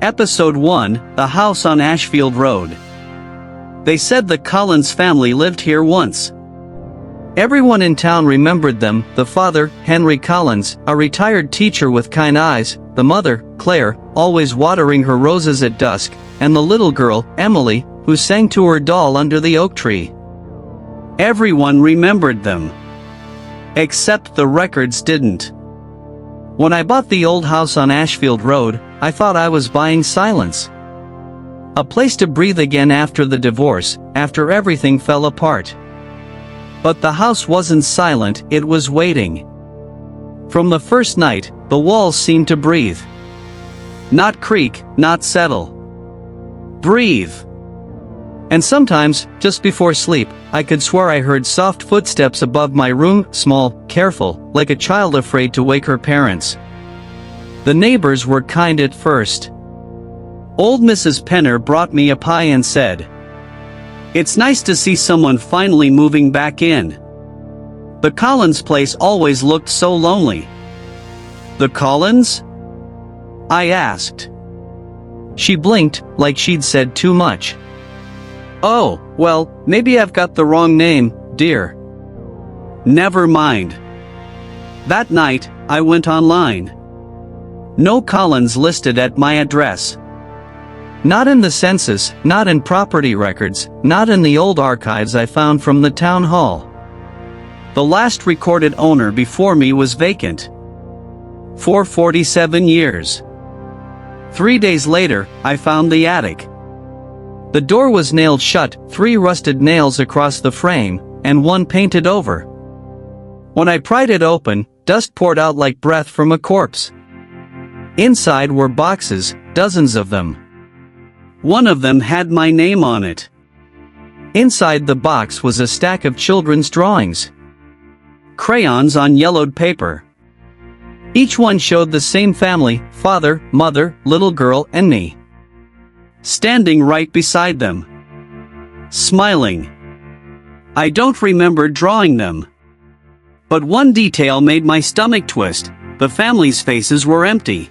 Episode 1, The House on Ashfield Road. They said the Collins family lived here once. Everyone in town remembered them, the father, Henry Collins, a retired teacher with kind eyes, the mother, Claire, always watering her roses at dusk, and the little girl, Emily, who sang to her doll under the oak tree. Everyone remembered them. Except the records didn't. When I bought the old house on Ashfield Road, I thought I was buying silence. A place to breathe again after the divorce, after everything fell apart. But the house wasn't silent, it was waiting. From the first night, the walls seemed to breathe. Not creak, not settle. Breathe. And sometimes, just before sleep, I could swear I heard soft footsteps above my room, small, careful, like a child afraid to wake her parents. The neighbors were kind at first. Old Mrs. Penner brought me a pie and said, "It's nice to see someone finally moving back in. The Collins place always looked so lonely." "The Collins?" I asked. She blinked, like she'd said too much. "Oh, well, maybe I've got the wrong name, dear." Never mind. That night, I went online. No Collins listed at my address. Not in the census, not in property records, not in the old archives I found from the town hall. The last recorded owner before me was vacant. For 47 years. 3 days later, I found the attic. The door was nailed shut, 3 rusted nails across the frame, and 1 painted over. When I pried it open, dust poured out like breath from a corpse. Inside were boxes, dozens of them. One of them had my name on it. Inside the box was a stack of children's drawings. Crayons on yellowed paper. Each one showed the same family, father, mother, little girl, and me. Standing right beside them. Smiling. I don't remember drawing them. But one detail made my stomach twist: the family's faces were empty.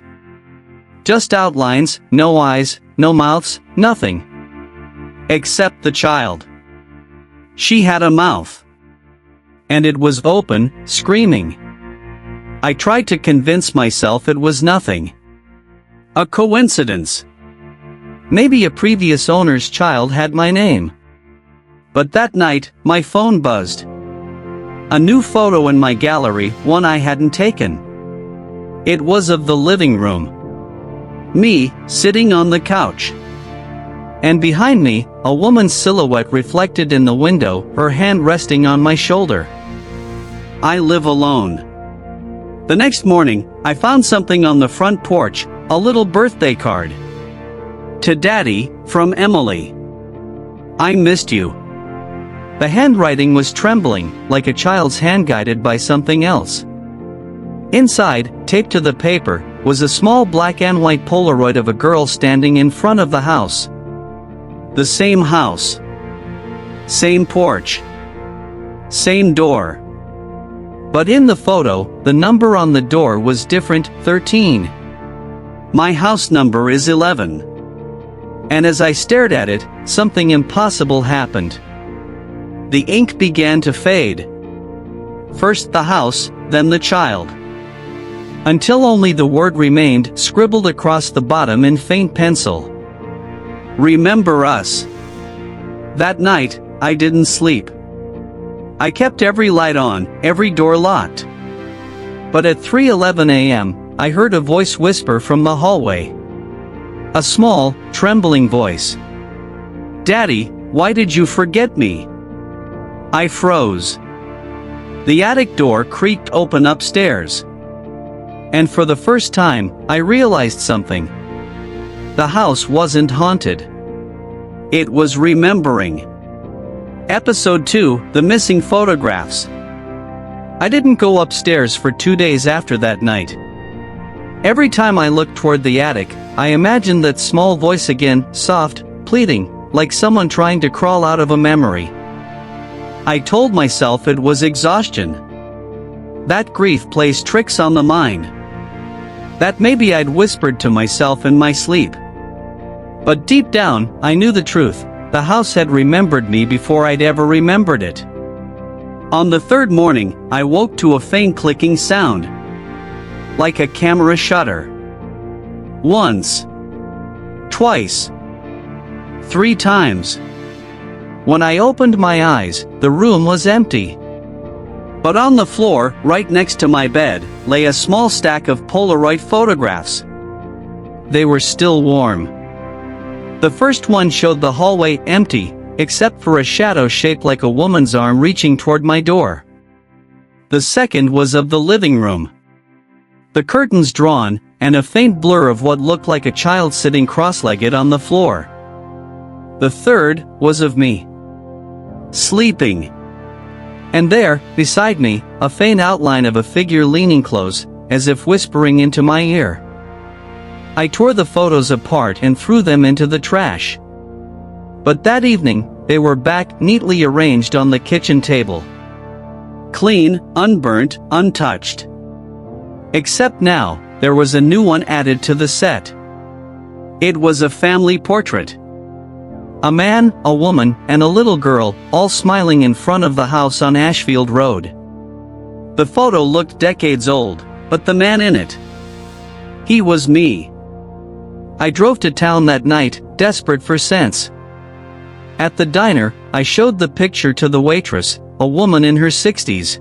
Just outlines, no eyes, no mouths, nothing. Except the child. She had a mouth. And it was open, screaming. I tried to convince myself it was nothing. A coincidence. Maybe a previous owner's child had my name. But that night, my phone buzzed. A new photo in my gallery, one I hadn't taken. It was of the living room. Me, sitting on the couch. And behind me, a woman's silhouette reflected in the window, her hand resting on my shoulder. I live alone. The next morning, I found something on the front porch, a little birthday card. To Daddy, from Emily. I missed you. The handwriting was trembling, like a child's hand guided by something else. Inside, taped to the paper, was a small black and white Polaroid of a girl standing in front of the house. The same house. Same porch. Same door. But in the photo, the number on the door was different, 13. My house number is 11. And as I stared at it, something impossible happened. The ink began to fade. First the house, then the child. Until only the word remained, scribbled across the bottom in faint pencil. Remember us. That night, I didn't sleep. I kept every light on, every door locked. But at 3:11 a.m., I heard a voice whisper from the hallway. A small, trembling voice. "Daddy, why did you forget me?" I froze. The attic door creaked open upstairs. And for the first time, I realized something. The house wasn't haunted. It was remembering. Episode 2, The Missing Photographs. I didn't go upstairs for 2 days after that night. Every time I looked toward the attic, I imagined that small voice again, soft, pleading, like someone trying to crawl out of a memory. I told myself it was exhaustion. That grief plays tricks on the mind. That maybe I'd whispered to myself in my sleep. But deep down, I knew the truth. The house had remembered me before I'd ever remembered it. On the third morning, I woke to a faint clicking sound. Like a camera shutter. Once. Twice. 3 times. When I opened my eyes, the room was empty. But on the floor, right next to my bed, lay a small stack of Polaroid photographs. They were still warm. The first one showed the hallway empty, except for a shadow shaped like a woman's arm reaching toward my door. The second was of the living room. The curtains drawn, and a faint blur of what looked like a child sitting cross-legged on the floor. The third was of me. Sleeping. And there, beside me, a faint outline of a figure leaning close, as if whispering into my ear. I tore the photos apart and threw them into the trash. But that evening, they were back neatly arranged on the kitchen table. Clean, unburnt, untouched. Except now, there was a new one added to the set. It was a family portrait. A man, a woman, and a little girl, all smiling in front of the house on Ashfield Road. The photo looked decades old, but the man in it, he was me. I drove to town that night, desperate for sense. At the diner, I showed the picture to the waitress, a woman in her 60s.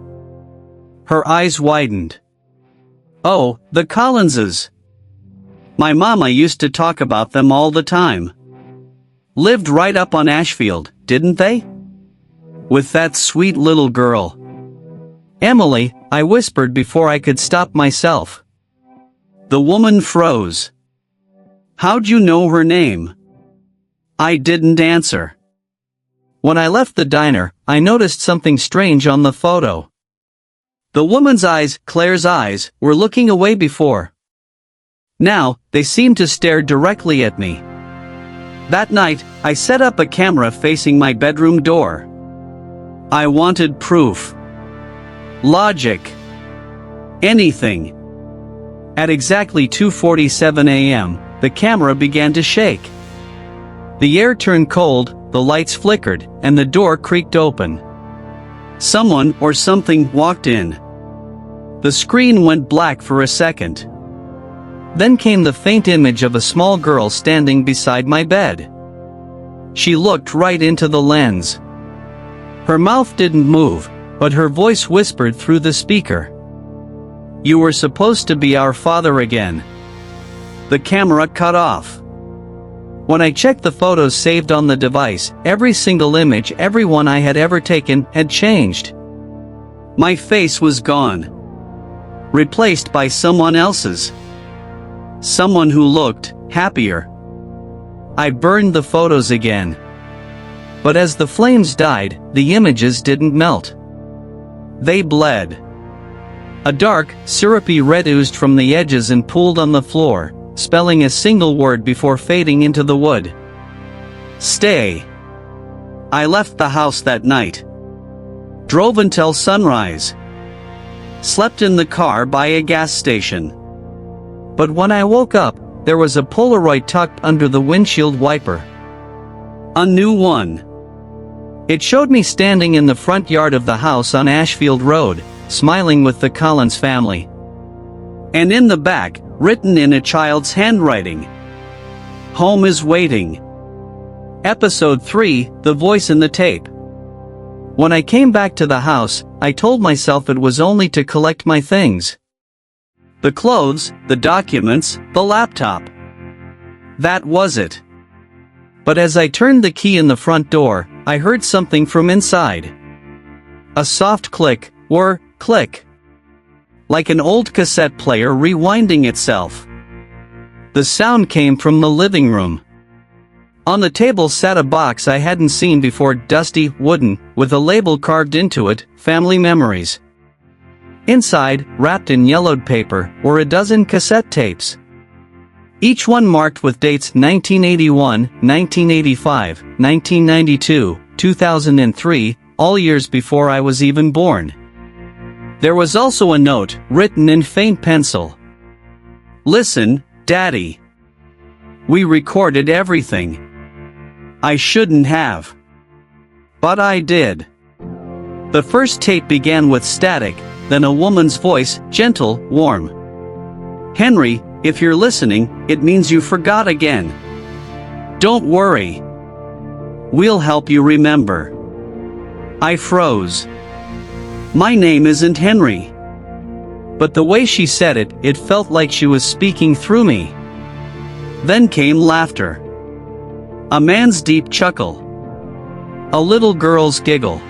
Her eyes widened. Oh, the Collinses. My mama used to talk about them all the time. Lived right up on Ashfield, didn't they? With that sweet little girl. Emily, I whispered before I could stop myself. The woman froze. How'd you know her name? I didn't answer. When I left the diner, I noticed something strange on the photo. The woman's eyes, Claire's eyes, were looking away before. Now, they seemed to stare directly at me. That night, I set up a camera facing my bedroom door. I wanted proof. Logic. Anything. At exactly 2:47 a.m., the camera began to shake. The air turned cold, the lights flickered, and the door creaked open. Someone or something walked in. The screen went black for a second. Then came the faint image of a small girl standing beside my bed. She looked right into the lens. Her mouth didn't move, but her voice whispered through the speaker. You were supposed to be our father again. The camera cut off. When I checked the photos saved on the device, every single image, every one I had ever taken, had changed. My face was gone. Replaced by someone else's. Someone who looked happier. I burned the photos again. But as the flames died, the images didn't melt. They bled. A dark, syrupy red oozed from the edges and pooled on the floor, spelling a single word before fading into the wood. Stay. I left the house that night. Drove until sunrise. Slept in the car by a gas station. But when I woke up, there was a Polaroid tucked under the windshield wiper. A new one. It showed me standing in the front yard of the house on Ashfield Road, smiling with the Collins family. And in the back, written in a child's handwriting. Home is waiting. Episode 3, The Voice in the Tape. When I came back to the house, I told myself it was only to collect my things. The clothes, the documents, the laptop. That was it. But as I turned the key in the front door, I heard something from inside. A soft click, or click. Like an old cassette player rewinding itself. The sound came from the living room. On the table sat a box I hadn't seen before, dusty, wooden, with a label carved into it, Family Memories. Inside, wrapped in yellowed paper, were a dozen cassette tapes. Each one marked with dates 1981, 1985, 1992, 2003, all years before I was even born. There was also a note, written in faint pencil. Listen, Daddy. We recorded everything. I shouldn't have. But I did. The first tape began with static, then a woman's voice, gentle, warm. Henry, if you're listening, it means you forgot again. Don't worry. We'll help you remember. I froze. My name isn't Henry. But the way she said it, it felt like she was speaking through me. Then came laughter. A man's deep chuckle. A little girl's giggle.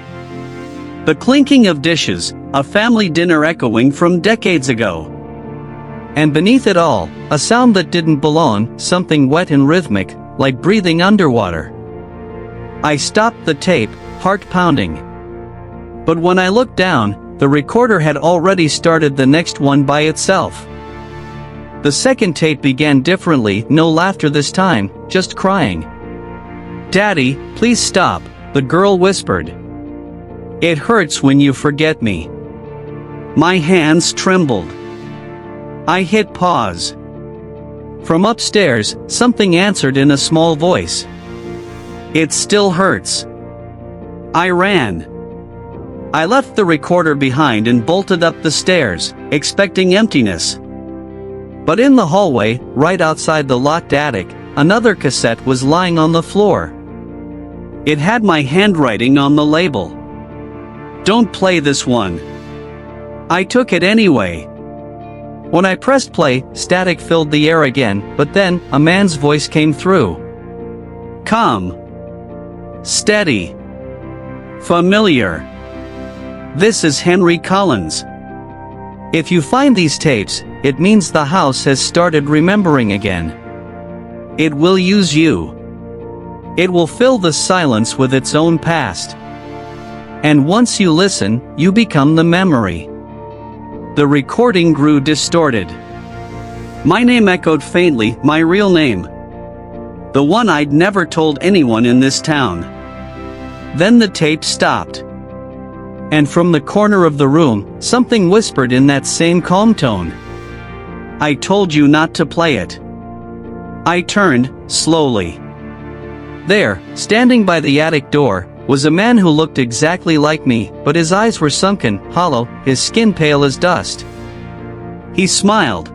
The clinking of dishes, a family dinner echoing from decades ago. And beneath it all, a sound that didn't belong, something wet and rhythmic, like breathing underwater. I stopped the tape, heart pounding. But when I looked down, the recorder had already started the next one by itself. The second tape began differently, no laughter this time, just crying. Daddy, please stop, the girl whispered. It hurts when you forget me. My hands trembled. I hit pause. From upstairs, something answered in a small voice. It still hurts. I ran. I left the recorder behind and bolted up the stairs, expecting emptiness. But in the hallway, right outside the locked attic, another cassette was lying on the floor. It had my handwriting on the label. Don't play this one. I took it anyway. When I pressed play, static filled the air again, but then, a man's voice came through. Calm. Steady. Familiar. This is Henry Collins. If you find these tapes, it means the house has started remembering again. It will use you. It will fill the silence with its own past. And once you listen, you become the memory. The recording grew distorted. My name echoed faintly, my real name. The one I'd never told anyone in this town. Then the tape stopped. And from the corner of the room, something whispered in that same calm tone. I told you not to play it. I turned, slowly. There, standing by the attic door, was a man who looked exactly like me, but his eyes were sunken, hollow, his skin pale as dust. He smiled.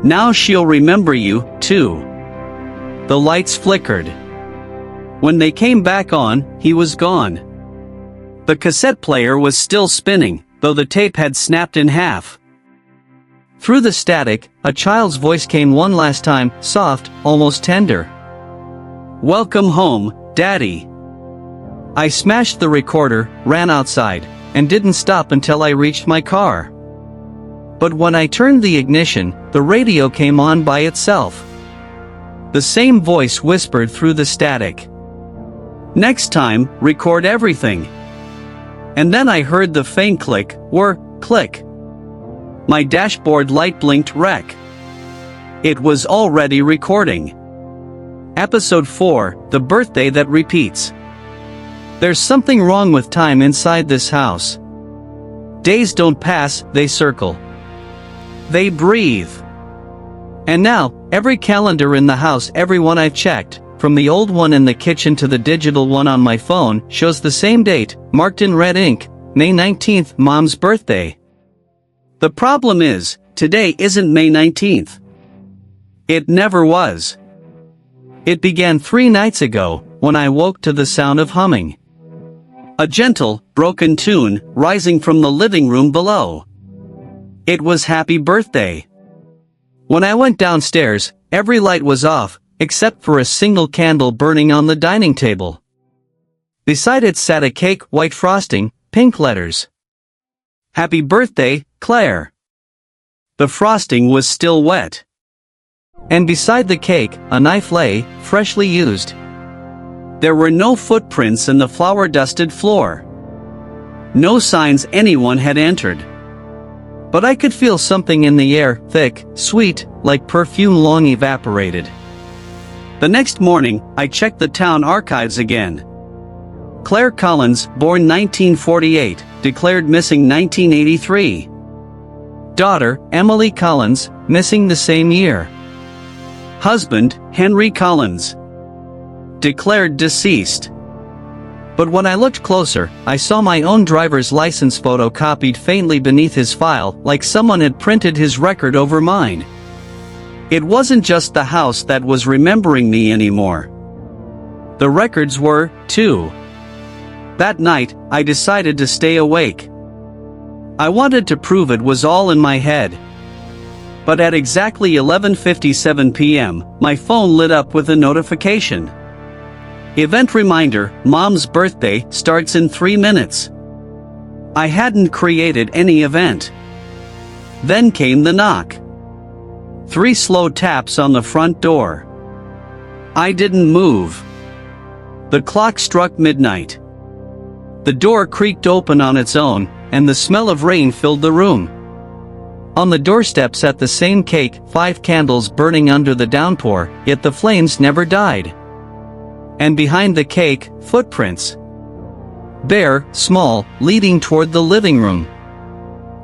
Now she'll remember you, too. The lights flickered. When they came back on, he was gone. The cassette player was still spinning, though the tape had snapped in half. Through the static, a child's voice came one last time, soft, almost tender. Welcome home, Daddy. I smashed the recorder, ran outside, and didn't stop until I reached my car. But when I turned the ignition, the radio came on by itself. The same voice whispered through the static. Next time, record everything. And then I heard the faint click, click. My dashboard light blinked rec. It was already recording. Episode 4, The Birthday That Repeats. There's something wrong with time inside this house. Days don't pass, they circle. They breathe. And now, every calendar in the house, every one I've checked, from the old one in the kitchen to the digital one on my phone, shows the same date, marked in red ink, May 19th, Mom's birthday. The problem is, today isn't May 19th. It never was. It began 3 nights ago, when I woke to the sound of humming. A gentle, broken tune, rising from the living room below. It was Happy Birthday. When I went downstairs, every light was off, except for a single candle burning on the dining table. Beside it sat a cake, white frosting, pink letters. Happy birthday, Claire. The frosting was still wet. And beside the cake, a knife lay, freshly used. There were no footprints in the flour-dusted floor. No signs anyone had entered. But I could feel something in the air, thick, sweet, like perfume long evaporated. The next morning, I checked the town archives again. Claire Collins, born 1948, declared missing 1983. Daughter, Emily Collins, missing the same year. Husband, Henry Collins. Declared deceased. But when I looked closer, I saw my own driver's license photo copied faintly beneath his file, like someone had printed his record over mine. It wasn't just the house that was remembering me anymore. The records were, too. That night, I decided to stay awake. I wanted to prove it was all in my head. But at exactly 11:57 p.m., my phone lit up with a notification. Event reminder, Mom's birthday starts in 3 minutes. I hadn't created any event. Then came the knock. 3 slow taps on the front door. I didn't move. The clock struck midnight. The door creaked open on its own, and the smell of rain filled the room. On the doorstep sat the same cake, 5 candles burning under the downpour, yet the flames never died. And behind the cake, footprints. Bare, small, leading toward the living room.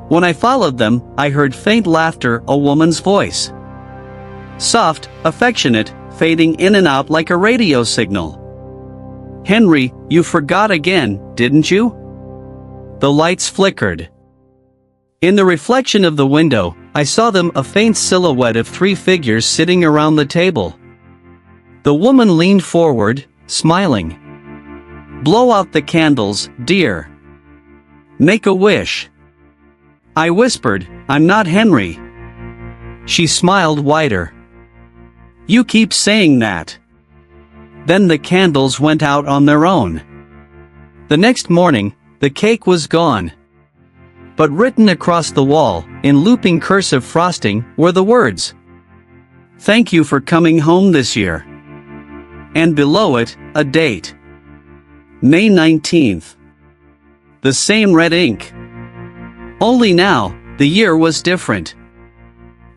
When I followed them, I heard faint laughter, a woman's voice. Soft, affectionate, fading in and out like a radio signal. "Henry, you forgot again, didn't you?" The lights flickered. In the reflection of the window, I saw them, a faint silhouette of 3 figures sitting around the table. The woman leaned forward, smiling. "Blow out the candles, dear. Make a wish." I whispered, "I'm not Henry." She smiled wider. "You keep saying that." Then the candles went out on their own. The next morning, the cake was gone. But written across the wall, in looping cursive frosting, were the words, "Thank you for coming home this year." And below it, a date. May 19th. The same red ink. Only now, the year was different.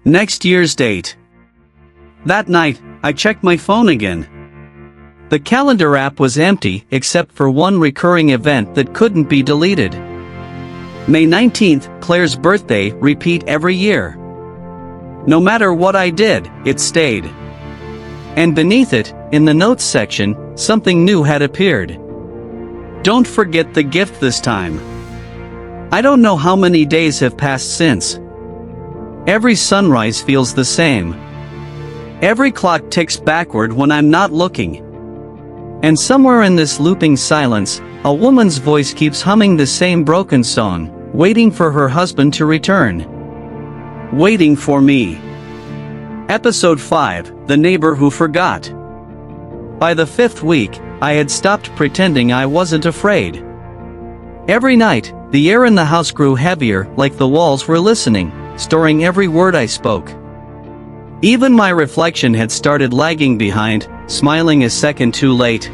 Next year's date. That night, I checked my phone again. The calendar app was empty except for one recurring event that couldn't be deleted. May 19th, Claire's birthday, repeat every year. No matter what I did, it stayed. And beneath it, in the notes section, something new had appeared. "Don't forget the gift this time." I don't know how many days have passed since. Every sunrise feels the same. Every clock ticks backward when I'm not looking. And somewhere in this looping silence, a woman's voice keeps humming the same broken song, waiting for her husband to return. Waiting for me. Episode 5, The Neighbor Who Forgot. By the 5th week, I had stopped pretending I wasn't afraid. Every night, the air in the house grew heavier, like the walls were listening, storing every word I spoke. Even my reflection had started lagging behind, smiling a second too late.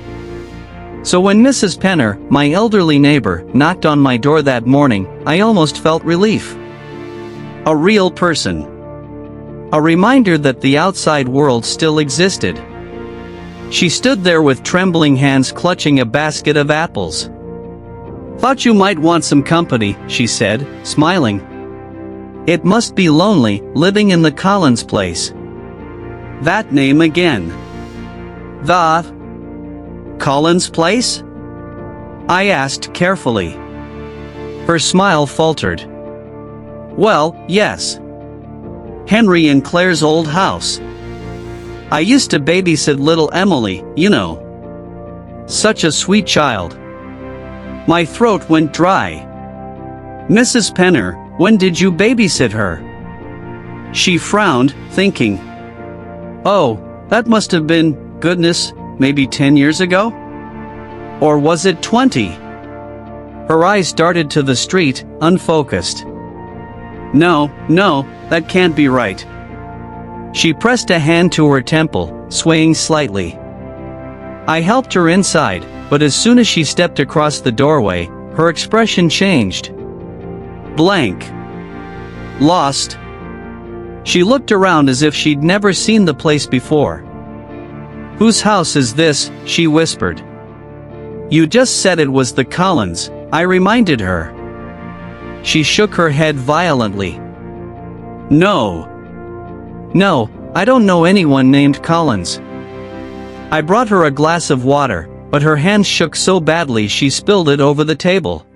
So when Mrs. Penner, my elderly neighbor, knocked on my door that morning, I almost felt relief. A real person. A reminder that the outside world still existed. She stood there with trembling hands clutching a basket of apples. "Thought you might want some company," she said, smiling. It must be lonely, living in the Collins place. That name again. The Collins place? I asked carefully. Her smile faltered. "Well, yes. Henry and Claire's old house. I used to babysit little Emily, you know. Such a sweet child." My throat went dry. "Mrs. Penner, when did you babysit her?" She frowned, thinking. "Oh, that must have been, goodness, maybe 10 years ago? Or was it 20? Her eyes darted to the street, unfocused. No, that can't be right." She pressed a hand to her temple, swaying slightly. I helped her inside, but as soon as she stepped across the doorway, her expression changed. Blank. Lost. She looked around as if she'd never seen the place before. "Whose house is this?" she whispered. "You just said it was the Collins," I reminded her. She shook her head violently. No, I don't know anyone named Collins." I brought her a glass of water, but her hands shook so badly she spilled it over the table.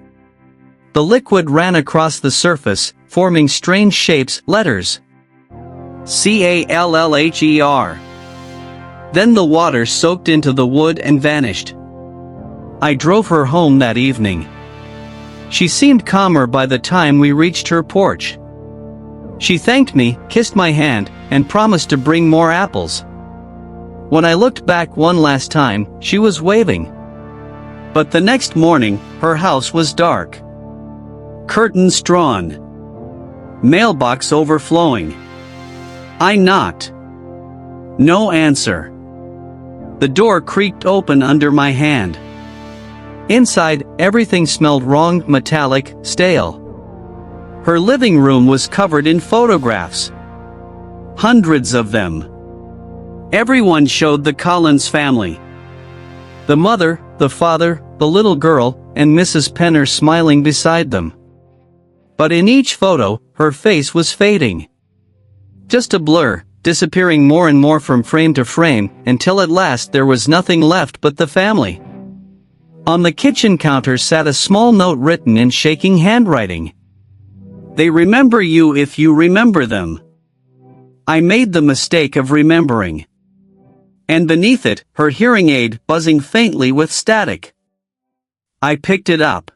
The liquid ran across the surface, forming strange shapes, letters. CALLHER. Then the water soaked into the wood and vanished. I drove her home that evening. She seemed calmer by the time we reached her porch. She thanked me, kissed my hand, and promised to bring more apples. When I looked back one last time, she was waving. But the next morning, her house was dark. Curtains drawn. Mailbox overflowing. I knocked. No answer. The door creaked open under my hand. Inside, everything smelled wrong, metallic, stale. Her living room was covered in photographs. Hundreds of them. Everyone showed the Collins family. The mother, the father, the little girl, and Mrs. Penner smiling beside them. But in each photo, her face was fading. Just a blur, disappearing more and more from frame to frame, until at last there was nothing left but the family. On the kitchen counter sat a small note written in shaking handwriting. "They remember you if you remember them." I made the mistake of remembering. And beneath it, her hearing aid buzzing faintly with static. I picked it up.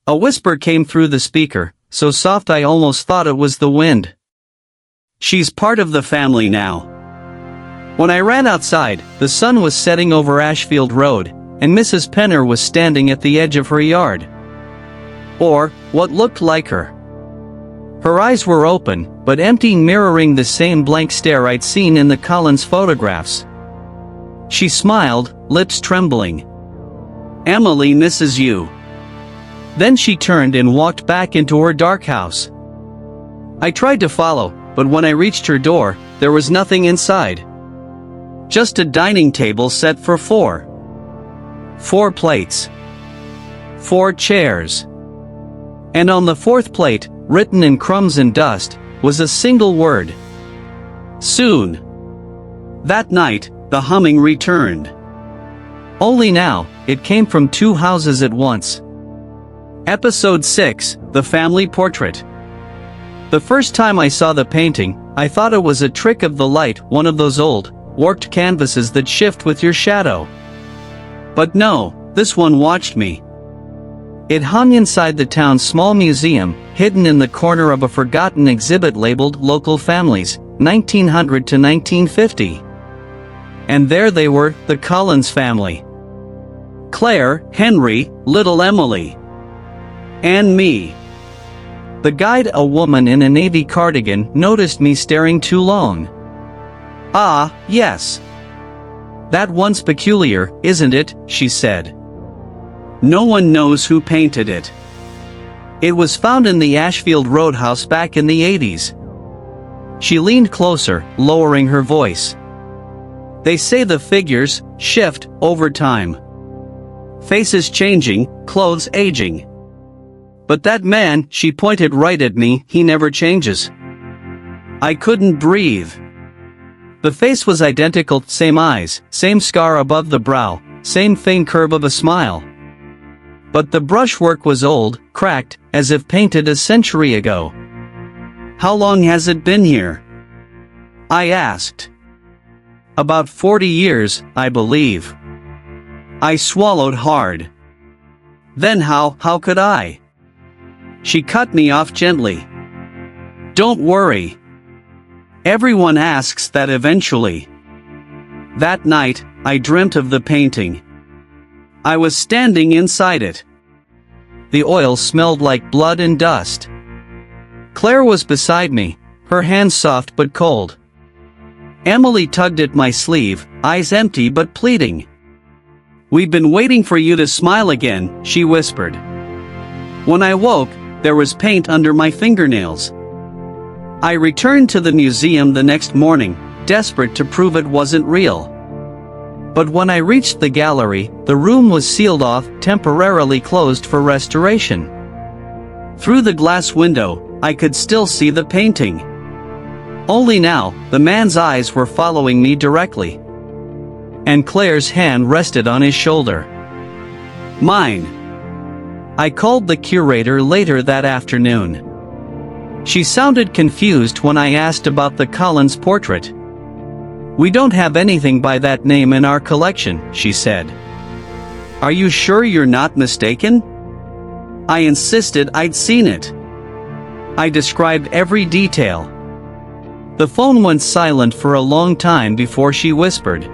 A whisper came through the speaker, so soft I almost thought it was the wind. "She's part of the family now." When I ran outside, the sun was setting over Ashfield Road, and Mrs. Penner was standing at the edge of her yard. Or, what looked like her. Her eyes were open, but empty, mirroring the same blank stare I'd seen in the Collins photographs. She smiled, lips trembling. "Emily misses you." Then she turned and walked back into her dark house. I tried to follow, but when I reached her door, there was nothing inside. Just a dining table set for four. 4 plates. 4 chairs. And on the 4th plate, written in crumbs and dust, was a single word. Soon. That night, the humming returned. Only now, it came from 2 houses at once. Episode 6, The Family Portrait. The first time I saw the painting, I thought it was a trick of the light, one of those old, warped canvases that shift with your shadow. But no, this one watched me. It hung inside the town's small museum, hidden in the corner of a forgotten exhibit labeled Local Families, 1900 to 1950. And there they were, the Collins family. Claire, Henry, little Emily. And me. The guide, a woman in a navy cardigan, noticed me staring too long. "Ah, yes. That one's peculiar, isn't it?" she said. "No one knows who painted it. It was found in the Ashfield Roadhouse back in the 80s. She leaned closer, lowering her voice. "They say the figures shift over time. Faces changing, clothes aging. But that man," she pointed right at me, "he never changes." I couldn't breathe. The face was identical, same eyes, same scar above the brow, same faint curve of a smile. But the brushwork was old, cracked, as if painted a century ago. "How long has it been here?" I asked. "About 40 years, I believe." I swallowed hard. Then how could I? She cut me off gently. "Don't worry. Everyone asks that eventually." That night, I dreamt of the painting. I was standing inside it. The oil smelled like blood and dust. Claire was beside me, her hands soft but cold. Emily tugged at my sleeve, eyes empty but pleading. "We've been waiting for you to smile again," she whispered. When I woke, there was paint under my fingernails. I returned to the museum the next morning, desperate to prove it wasn't real. But when I reached the gallery, the room was sealed off, temporarily closed for restoration. Through the glass window, I could still see the painting. Only now, the man's eyes were following me directly. And Claire's hand rested on his shoulder. Mine. I called the curator later that afternoon. She sounded confused when I asked about the Collins portrait. "We don't have anything by that name in our collection," she said. "Are you sure you're not mistaken?" I insisted I'd seen it. I described every detail. The phone went silent for a long time before she whispered,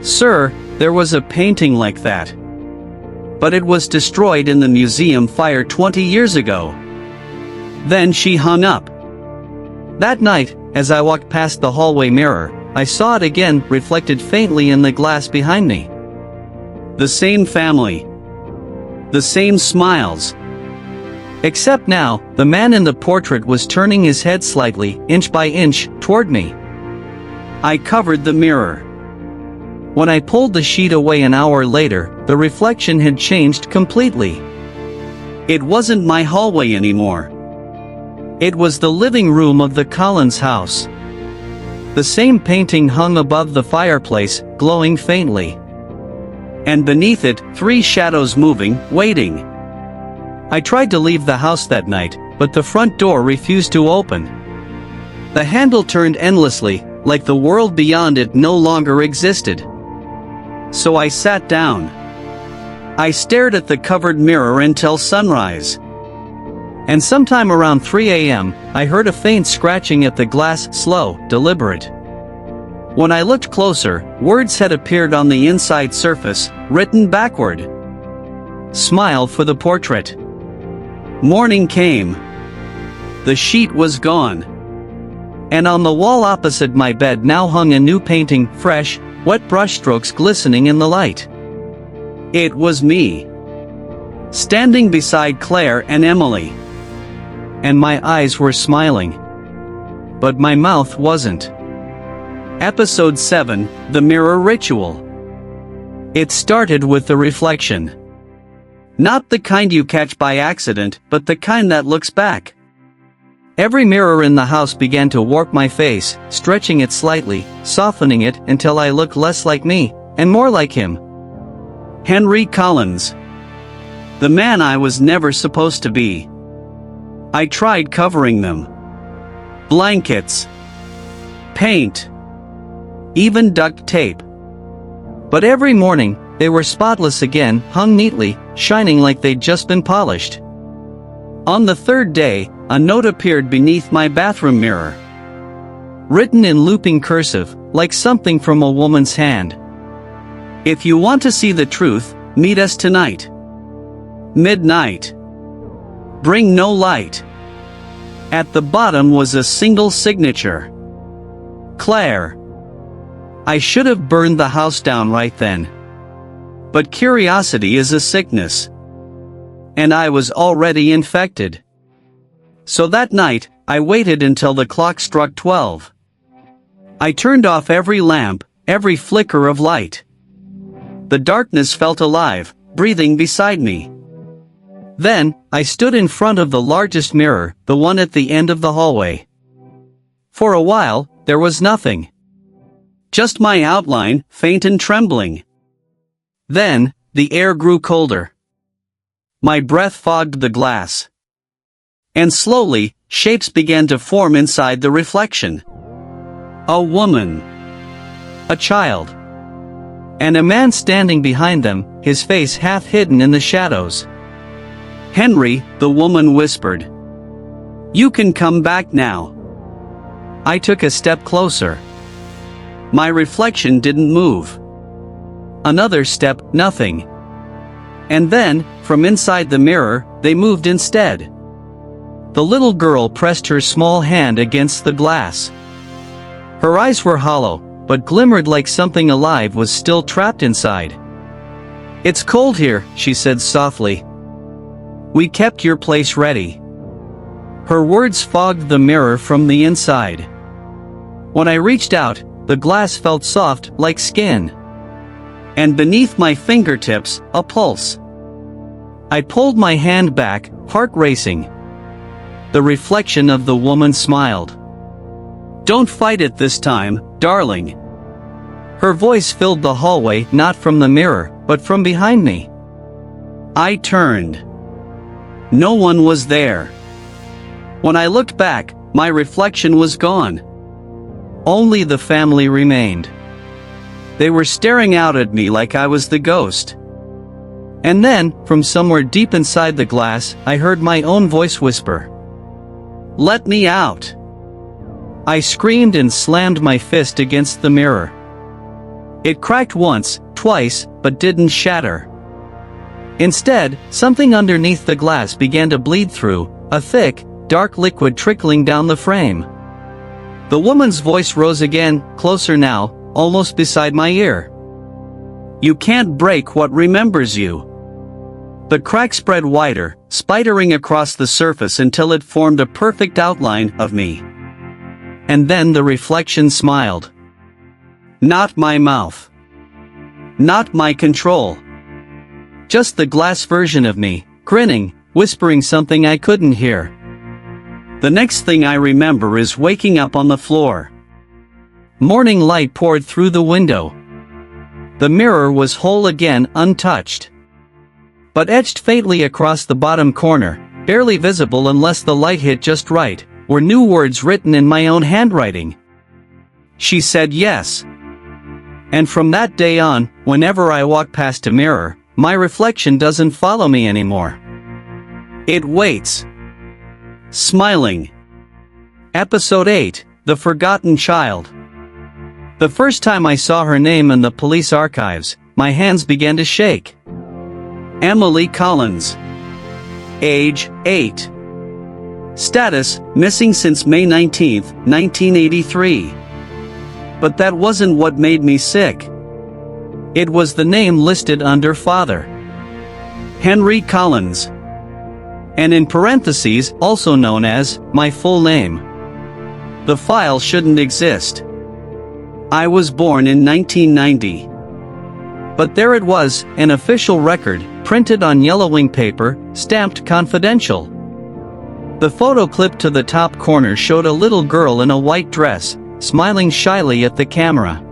"Sir, there was a painting like that. But it was destroyed in the museum fire 20 years ago." Then she hung up. That night, as I walked past the hallway mirror, I saw it again, reflected faintly in the glass behind me. The same family. The same smiles. Except now, the man in the portrait was turning his head slightly, inch by inch, toward me. I covered the mirror. When I pulled the sheet away an hour later, the reflection had changed completely. It wasn't my hallway anymore. It was the living room of the Collins house. The same painting hung above the fireplace, glowing faintly. And beneath it, 3 shadows moving, waiting. I tried to leave the house that night, but the front door refused to open. The handle turned endlessly, like the world beyond it no longer existed. So I sat down. I stared at the covered mirror until sunrise. And sometime around 3 a.m., I heard a faint scratching at the glass, slow, deliberate. When I looked closer, words had appeared on the inside surface, written backward. "Smile for the portrait." Morning came. The sheet was gone. And on the wall opposite my bed now hung a new painting, fresh, wet brushstrokes glistening in the light. It was me. Standing beside Claire and Emily. And my eyes were smiling. But my mouth wasn't. Episode 7, The Mirror Ritual. It started with the reflection. Not the kind you catch by accident, but the kind that looks back. Every mirror in the house began to warp my face, stretching it slightly, softening it until I looked less like me, and more like him. Henry Collins. The man I was never supposed to be. I tried covering them. Blankets. Paint. Even duct tape. But every morning, they were spotless again, hung neatly, shining like they'd just been polished. On the 3rd day, a note appeared beneath my bathroom mirror. Written in looping cursive, like something from a woman's hand. "If you want to see the truth, meet us tonight. Midnight. Bring no light." At the bottom was a single signature. Claire. I should have burned the house down right then. But curiosity is a sickness. And I was already infected. So that night, I waited until the clock struck 12. I turned off every lamp, every flicker of light. The darkness felt alive, breathing beside me. Then, I stood in front of the largest mirror, the one at the end of the hallway. For a while, there was nothing. Just my outline, faint and trembling. Then, the air grew colder. My breath fogged the glass. And slowly, shapes began to form inside the reflection. A woman. A child. And a man standing behind them, his face half hidden in the shadows. "Henry," the woman whispered. "You can come back now." I took a step closer. My reflection didn't move. Another step, nothing. And then, from inside the mirror, they moved instead. The little girl pressed her small hand against the glass. Her eyes were hollow, but glimmered like something alive was still trapped inside. "It's cold here," she said softly. "We kept your place ready." Her words fogged the mirror from the inside. When I reached out, the glass felt soft, like skin. And beneath my fingertips, a pulse. I pulled my hand back, heart racing. The reflection of the woman smiled. Don't fight it this time, darling. Her voice filled the hallway, not from the mirror, but from behind me. I turned. No one was there. When I looked back, my reflection was gone. Only the family remained. They were staring out at me like I was the ghost. And then, from somewhere deep inside the glass, I heard my own voice whisper, "Let me out." I screamed and slammed my fist against the mirror. It cracked once, twice, but didn't shatter. Instead, something underneath the glass began to bleed through, a thick, dark liquid trickling down the frame. The woman's voice rose again, closer now, almost beside my ear. "You can't break what remembers you." The crack spread wider, spidering across the surface until it formed a perfect outline of me. And then the reflection smiled. Not my mouth. Not my control. Just the glass version of me, grinning, whispering something I couldn't hear. The next thing I remember is waking up on the floor. Morning light poured through the window. The mirror was whole again, untouched. But etched faintly across the bottom corner, barely visible unless the light hit just right, were new words written in my own handwriting. She said yes. And from that day on, whenever I walk past a mirror, my reflection doesn't follow me anymore. It waits. Smiling. Episode 8, The Forgotten Child. The first time I saw her name in the police archives, my hands began to shake. Emily Collins. Age, 8. Status, missing since May 19, 1983. But that wasn't what made me sick. It was the name listed under father. Henry Collins. And in parentheses, also known as, my full name. The file shouldn't exist. I was born in 1990. But there it was, an official record, printed on yellowing paper, stamped confidential. The photo clipped to the top corner showed a little girl in a white dress, smiling shyly at the camera.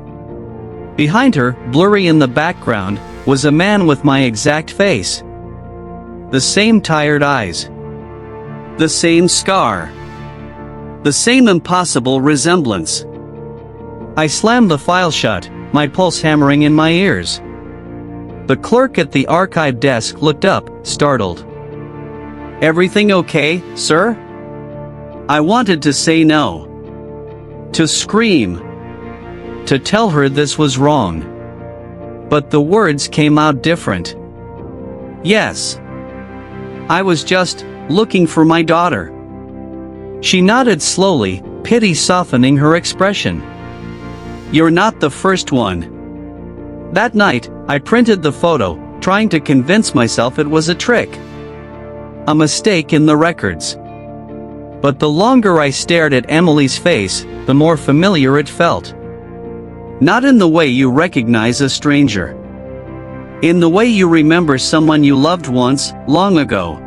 Behind her, blurry in the background, was a man with my exact face. The same tired eyes. The same scar. The same impossible resemblance. I slammed the file shut, my pulse hammering in my ears. The clerk at the archive desk looked up, startled. "Everything okay, sir?" I wanted to say no. To scream. To tell her this was wrong. But the words came out different. Yes. I was just looking for my daughter. She nodded slowly, pity softening her expression. "You're not the first one." That night, I printed the photo, trying to convince myself it was a trick. A mistake in the records. But the longer I stared at Emily's face, the more familiar it felt. Not in the way you recognize a stranger. In the way you remember someone you loved once, long ago.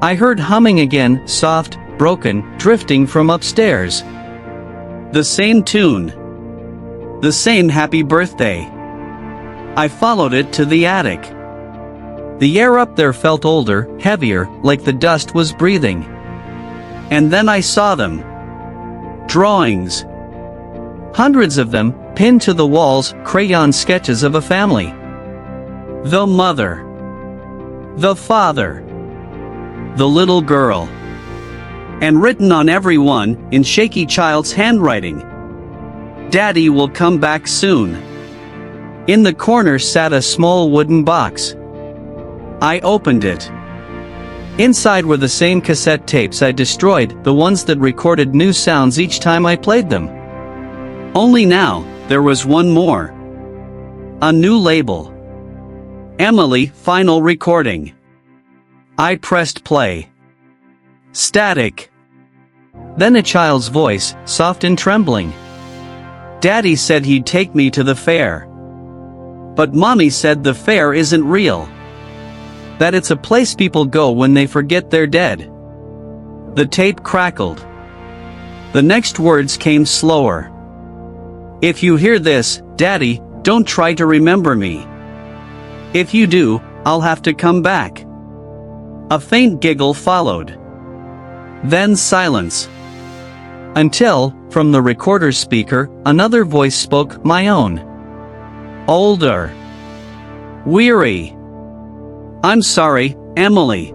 I heard humming again, soft, broken, drifting from upstairs. The same tune. The same happy birthday. I followed it to the attic. The air up there felt older, heavier, like the dust was breathing. And then I saw them. Drawings. Hundreds of them, pinned to the walls, crayon sketches of a family. The mother. The father. The little girl. And written on every one, in shaky child's handwriting. "Daddy will come back soon." In the corner sat a small wooden box. I opened it. Inside were the same cassette tapes I destroyed, the ones that recorded new sounds each time I played them. Only now, there was one more. A new label. Emily, final recording. I pressed play. Static. Then a child's voice, soft and trembling. "Daddy said he'd take me to the fair. But Mommy said the fair isn't real. That it's a place people go when they forget they're dead." The tape crackled. The next words came slower. "If you hear this, Daddy, don't try to remember me. If you do, I'll have to come back." A faint giggle followed. Then silence. Until, from the recorder speaker, another voice spoke, my own. Older. Weary. "I'm sorry, Emily.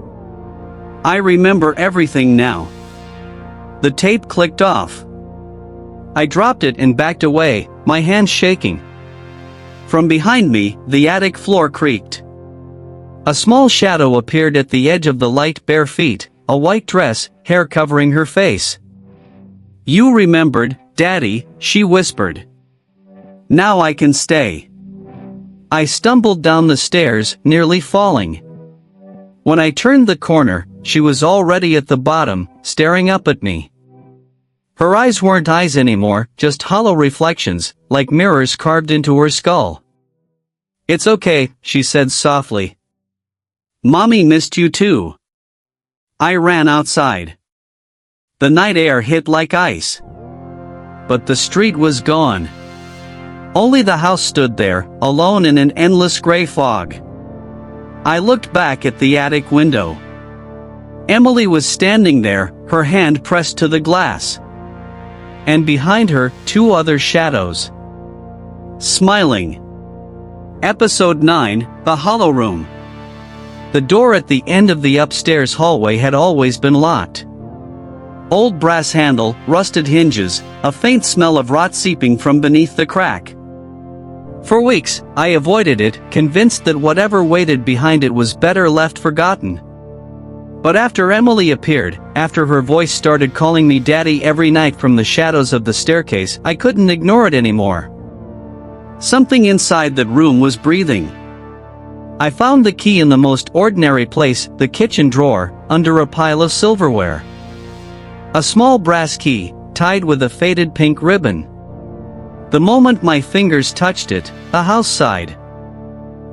I remember everything now." The tape clicked off. I dropped it and backed away, my hands shaking. From behind me, the attic floor creaked. A small shadow appeared at the edge of the light, bare feet, a white dress, hair covering her face. "You remembered, Daddy," she whispered. "Now I can stay." I stumbled down the stairs, nearly falling. When I turned the corner, she was already at the bottom, staring up at me. Her eyes weren't eyes anymore, just hollow reflections, like mirrors carved into her skull. "It's okay," she said softly. "Mommy missed you too." I ran outside. The night air hit like ice. But the street was gone. Only the house stood there, alone in an endless gray fog. I looked back at the attic window. Emily was standing there, her hand pressed to the glass. And behind her, two other shadows. Smiling. Episode 9, The Hollow Room. The door at the end of the upstairs hallway had always been locked. Old brass handle, rusted hinges, a faint smell of rot seeping from beneath the crack. For weeks, I avoided it, convinced that whatever waited behind it was better left forgotten. But after Emily appeared, after her voice started calling me Daddy every night from the shadows of the staircase, I couldn't ignore it anymore. Something inside that room was breathing. I found the key in the most ordinary place, the kitchen drawer, under a pile of silverware. A small brass key, tied with a faded pink ribbon. The moment my fingers touched it, the house sighed.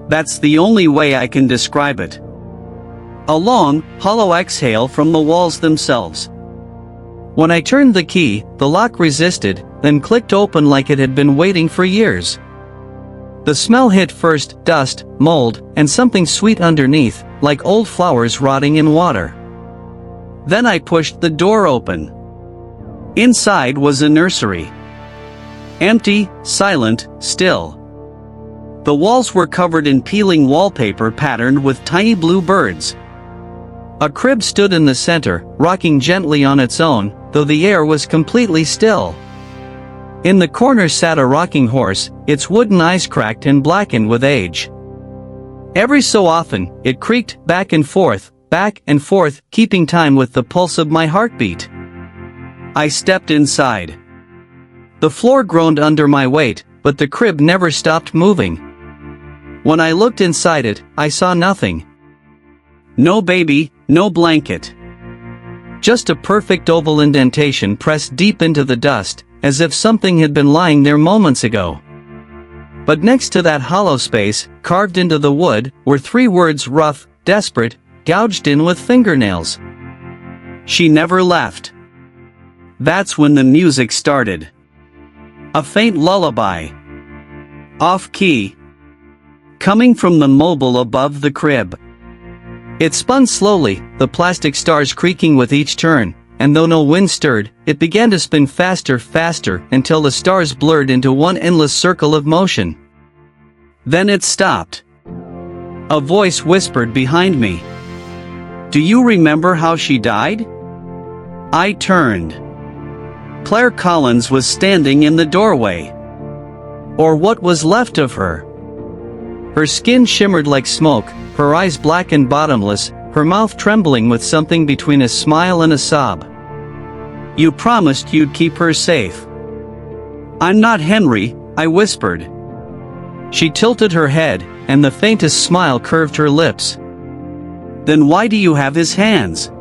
That's the only way I can describe it. A long, hollow exhale from the walls themselves. When I turned the key, the lock resisted, then clicked open like it had been waiting for years. The smell hit first, dust, mold, and something sweet underneath, like old flowers rotting in water. Then I pushed the door open. Inside was a nursery. Empty, silent, still. The walls were covered in peeling wallpaper patterned with tiny blue birds. A crib stood in the center, rocking gently on its own, though the air was completely still. In the corner sat a rocking horse, its wooden eyes cracked and blackened with age. Every so often, it creaked back and forth, keeping time with the pulse of my heartbeat. I stepped inside. The floor groaned under my weight, but the crib never stopped moving. When I looked inside it, I saw nothing. No baby, no blanket. Just a perfect oval indentation pressed deep into the dust, as if something had been lying there moments ago. But next to that hollow space, carved into the wood, were three words, rough, desperate, gouged in with fingernails. She never left. That's when the music started. A faint lullaby. Off-key. Coming from the mobile above the crib. It spun slowly, the plastic stars creaking with each turn, and though no wind stirred, it began to spin faster, until the stars blurred into one endless circle of motion. Then it stopped. A voice whispered behind me. "Do you remember how she died?" I turned. Claire Collins was standing in the doorway. Or what was left of her. Her skin shimmered like smoke, her eyes black and bottomless, her mouth trembling with something between a smile and a sob. "You promised you'd keep her safe." "I'm not Henry," I whispered. She tilted her head, and the faintest smile curved her lips. "Then why do you have his hands?"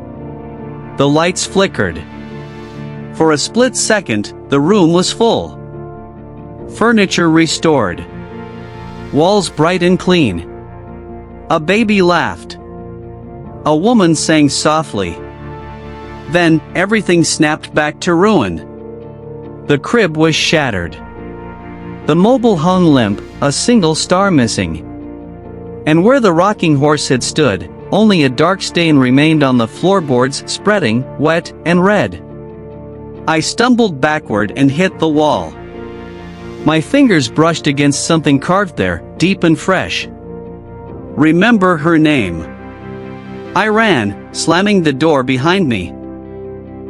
The lights flickered. For a split second, the room was full. Furniture restored. Walls bright and clean. A baby laughed. A woman sang softly. Then, everything snapped back to ruin. The crib was shattered. The mobile hung limp, a single star missing. And where the rocking horse had stood, only a dark stain remained on the floorboards, spreading, wet and red. I stumbled backward and hit the wall. My fingers brushed against something carved there, deep and fresh. Remember her name. I ran, slamming the door behind me.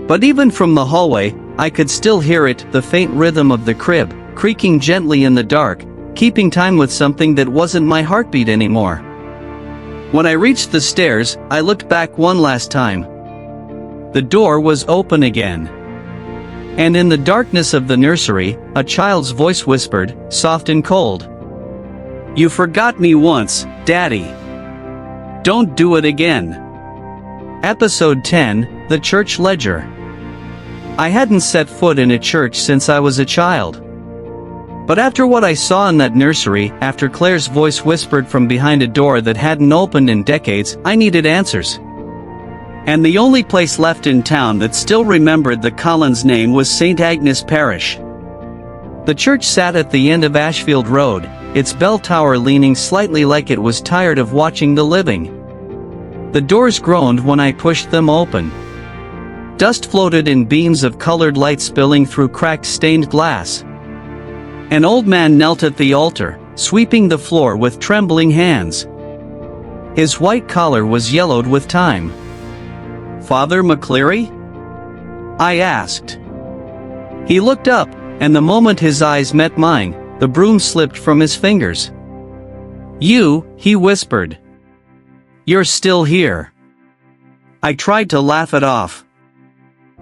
But even from the hallway, I could still hear it, the faint rhythm of the crib, creaking gently in the dark, keeping time with something that wasn't my heartbeat anymore. When I reached the stairs, I looked back one last time. The door was open again. And in the darkness of the nursery, a child's voice whispered, soft and cold. "You forgot me once, Daddy. Don't do it again." Episode 10, The Church Ledger. I hadn't set foot in a church since I was a child. But after what I saw in that nursery, after Claire's voice whispered from behind a door that hadn't opened in decades, I needed answers. And the only place left in town that still remembered the Collins name was St. Agnes Parish. The church sat at the end of Ashfield Road, its bell tower leaning slightly like it was tired of watching the living. The doors groaned when I pushed them open. Dust floated in beams of colored light spilling through cracked stained glass. An old man knelt at the altar, sweeping the floor with trembling hands. His white collar was yellowed with time. "Father McCleary?" I asked. He looked up, and the moment his eyes met mine, the broom slipped from his fingers. "You," he whispered. "You're still here." I tried to laugh it off.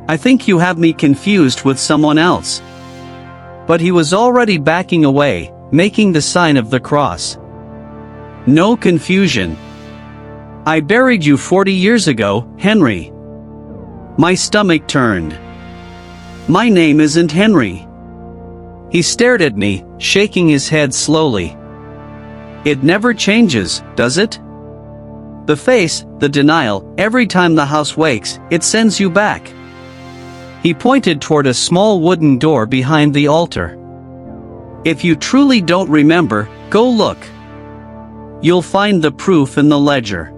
"I think you have me confused with someone else." But he was already backing away, making the sign of the cross. "No confusion. I buried you 40 years ago, Henry." My stomach turned. "My name isn't Henry." He stared at me, shaking his head slowly. "It never changes, does it? The face, the denial, every time the house wakes, it sends you back." He pointed toward a small wooden door behind the altar. "If you truly don't remember, go look. You'll find the proof in the ledger."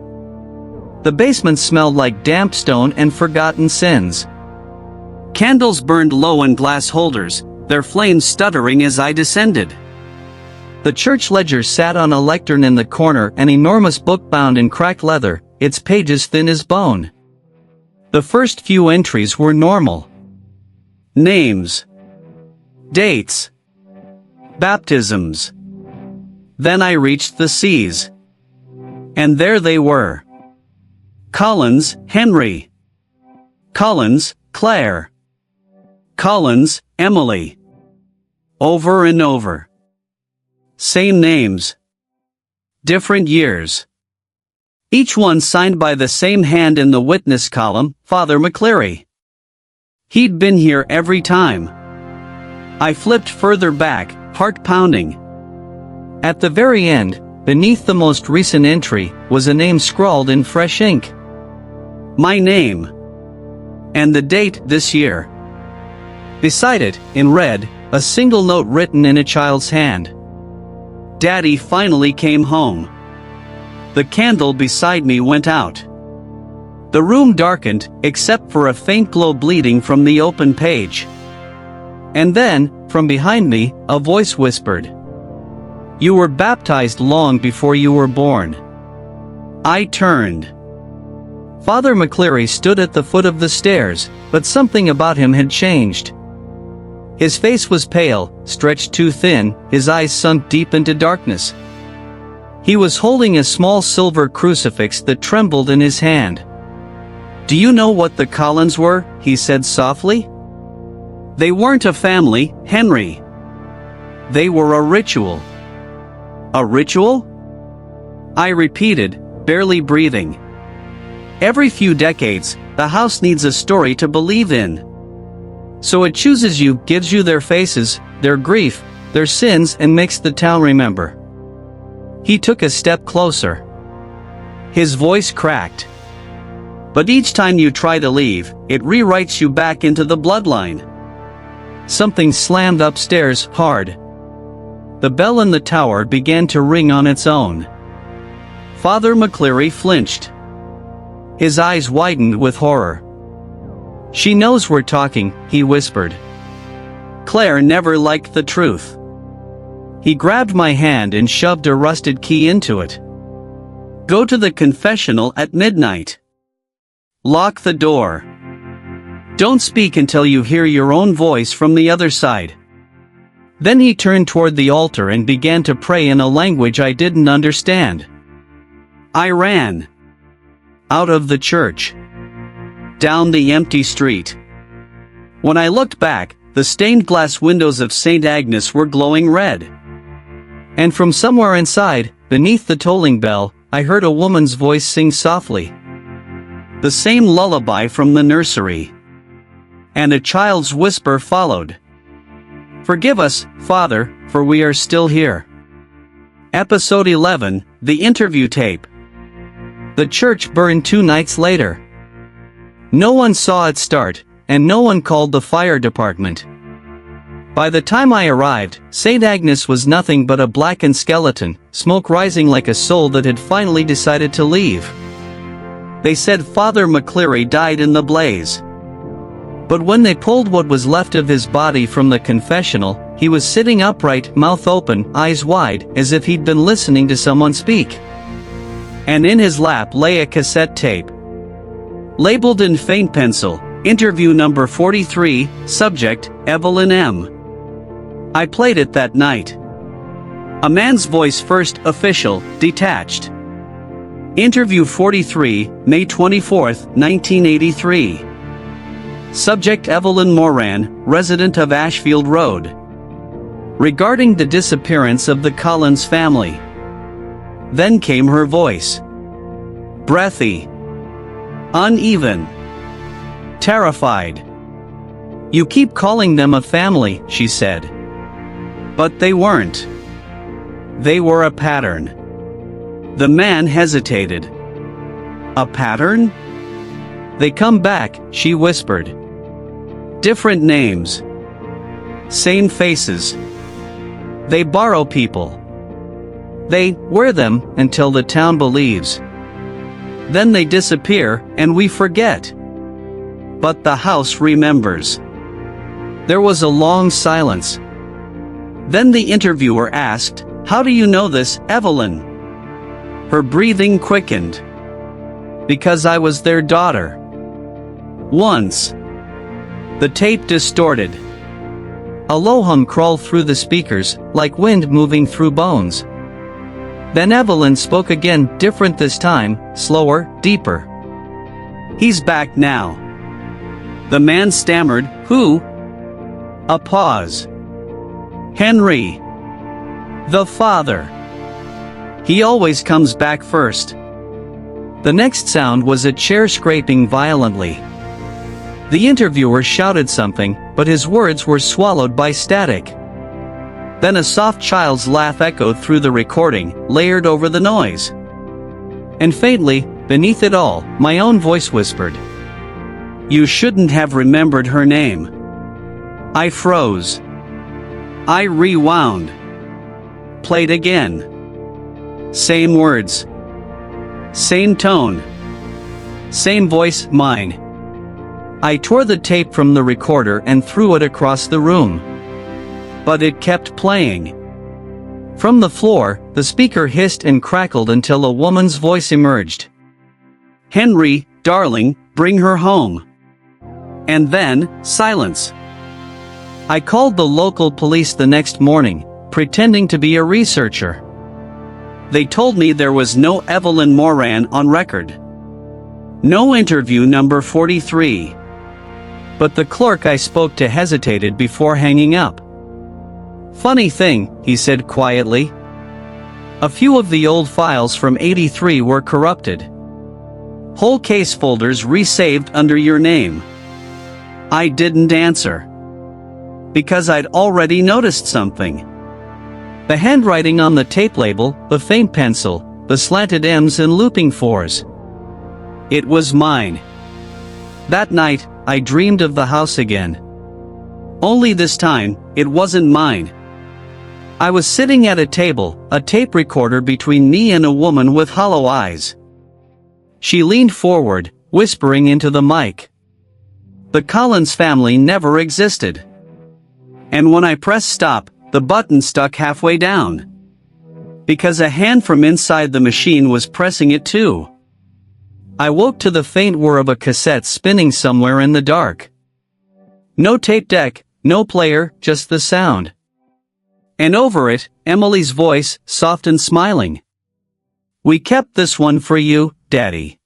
The basement smelled like damp stone and forgotten sins. Candles burned low in glass holders, their flames stuttering as I descended. The church ledger sat on a lectern in the corner, an enormous book bound in cracked leather, its pages thin as bone. The first few entries were normal. Names. Dates. Baptisms. Then I reached the C's. And there they were. Collins, Henry. Collins, Claire. Collins, Emily. Over and over. Same names. Different years. Each one signed by the same hand in the witness column, Father McCleary. He'd been here every time. I flipped further back, heart pounding. At the very end, beneath the most recent entry, was a name scrawled in fresh ink. My name. And the date, this year. Beside it, in red, a single note written in a child's hand. Daddy finally came home. The candle beside me went out. The room darkened, except for a faint glow bleeding from the open page. And then, from behind me, a voice whispered. "You were baptized long before you were born." I turned. Father McCleary stood at the foot of the stairs, but something about him had changed. His face was pale, stretched too thin, his eyes sunk deep into darkness. He was holding a small silver crucifix that trembled in his hand. "Do you know what the Collins were?" he said softly. "They weren't a family, Henry. They were a ritual." "A ritual?" I repeated, barely breathing. Every few decades, the house needs a story to believe in. So it chooses you, gives you their faces, their grief, their sins, and makes the town remember. He took a step closer. His voice cracked. "But each time you try to leave, it rewrites you back into the bloodline. Something slammed upstairs, hard. The bell in the tower began to ring on its own. Father McCleary flinched. His eyes widened with horror. "She knows we're talking," he whispered. Claire never liked the truth. He grabbed my hand and shoved a rusted key into it. "Go to the confessional at midnight. Lock the door. Don't speak until you hear your own voice from the other side." Then he turned toward the altar and began to pray in a language I didn't understand. I ran. Out of the church. Down the empty street. When I looked back, the stained glass windows of St. Agnes were glowing red. And from somewhere inside, beneath the tolling bell, I heard a woman's voice sing softly. The same lullaby from the nursery. And a child's whisper followed. "Forgive us, Father, for we are still here." Episode 11, The Interview Tape. The church burned 2 nights later. No one saw it start, and no one called the fire department. By the time I arrived, St. Agnes was nothing but a blackened skeleton, smoke rising like a soul that had finally decided to leave. They said Father McCleary died in the blaze. But when they pulled what was left of his body from the confessional, he was sitting upright, mouth open, eyes wide, as if he'd been listening to someone speak. And in his lap lay a cassette tape. Labeled in faint pencil, interview number 43, subject, Evelyn M. I played it that night. A man's voice first, official, detached. Interview 43, May 24, 1983. Subject Evelyn Moran, resident of Ashfield Road. Regarding the disappearance of the Collins family. Then came her voice. Breathy. Uneven. Terrified. "You keep calling them a family," she said. But they weren't. They were a pattern. The man hesitated. "A pattern?" "They come back," she whispered. "Different names. Same faces. They borrow people. They wear them until the town believes. Then they disappear, and we forget. But the house remembers." There was a long silence. Then the interviewer asked, "How do you know this, Evelyn?" Her breathing quickened. "Because I was their daughter. Once." The tape distorted. A low hum crawled through the speakers, like wind moving through bones. Then Evelyn spoke again, different this time, slower, deeper. "He's back now." The man stammered, "Who?" A pause. "Henry. The father. He always comes back first." The next sound was a chair scraping violently. The interviewer shouted something, but his words were swallowed by static. Then a soft child's laugh echoed through the recording, layered over the noise. And faintly, beneath it all, my own voice whispered, "You shouldn't have remembered her name." I froze. I rewound. Played again. Same words. Same tone. Same voice, mine. I tore the tape from the recorder and threw it across the room. But it kept playing. From the floor, the speaker hissed and crackled until a woman's voice emerged. "Henry, darling, bring her home." And then, silence. I called the local police the next morning, pretending to be a researcher. They told me there was no Evelyn Moran on record. No interview number 43. But the clerk I spoke to hesitated before hanging up. "Funny thing," he said quietly. "A few of the old files from '83 were corrupted. Whole case folders resaved under your name." I didn't answer. Because I'd already noticed something. The handwriting on the tape label, the faint pencil, the slanted M's and looping 4's. It was mine. That night, I dreamed of the house again. Only this time, it wasn't mine. I was sitting at a table, a tape recorder between me and a woman with hollow eyes. She leaned forward, whispering into the mic. The Collins family never existed. And when I pressed stop, the button stuck halfway down. Because a hand from inside the machine was pressing it too. I woke to the faint whir of a cassette spinning somewhere in the dark. No tape deck, no player, just the sound. And over it, Emily's voice, soft and smiling. "We kept this one for you, Daddy.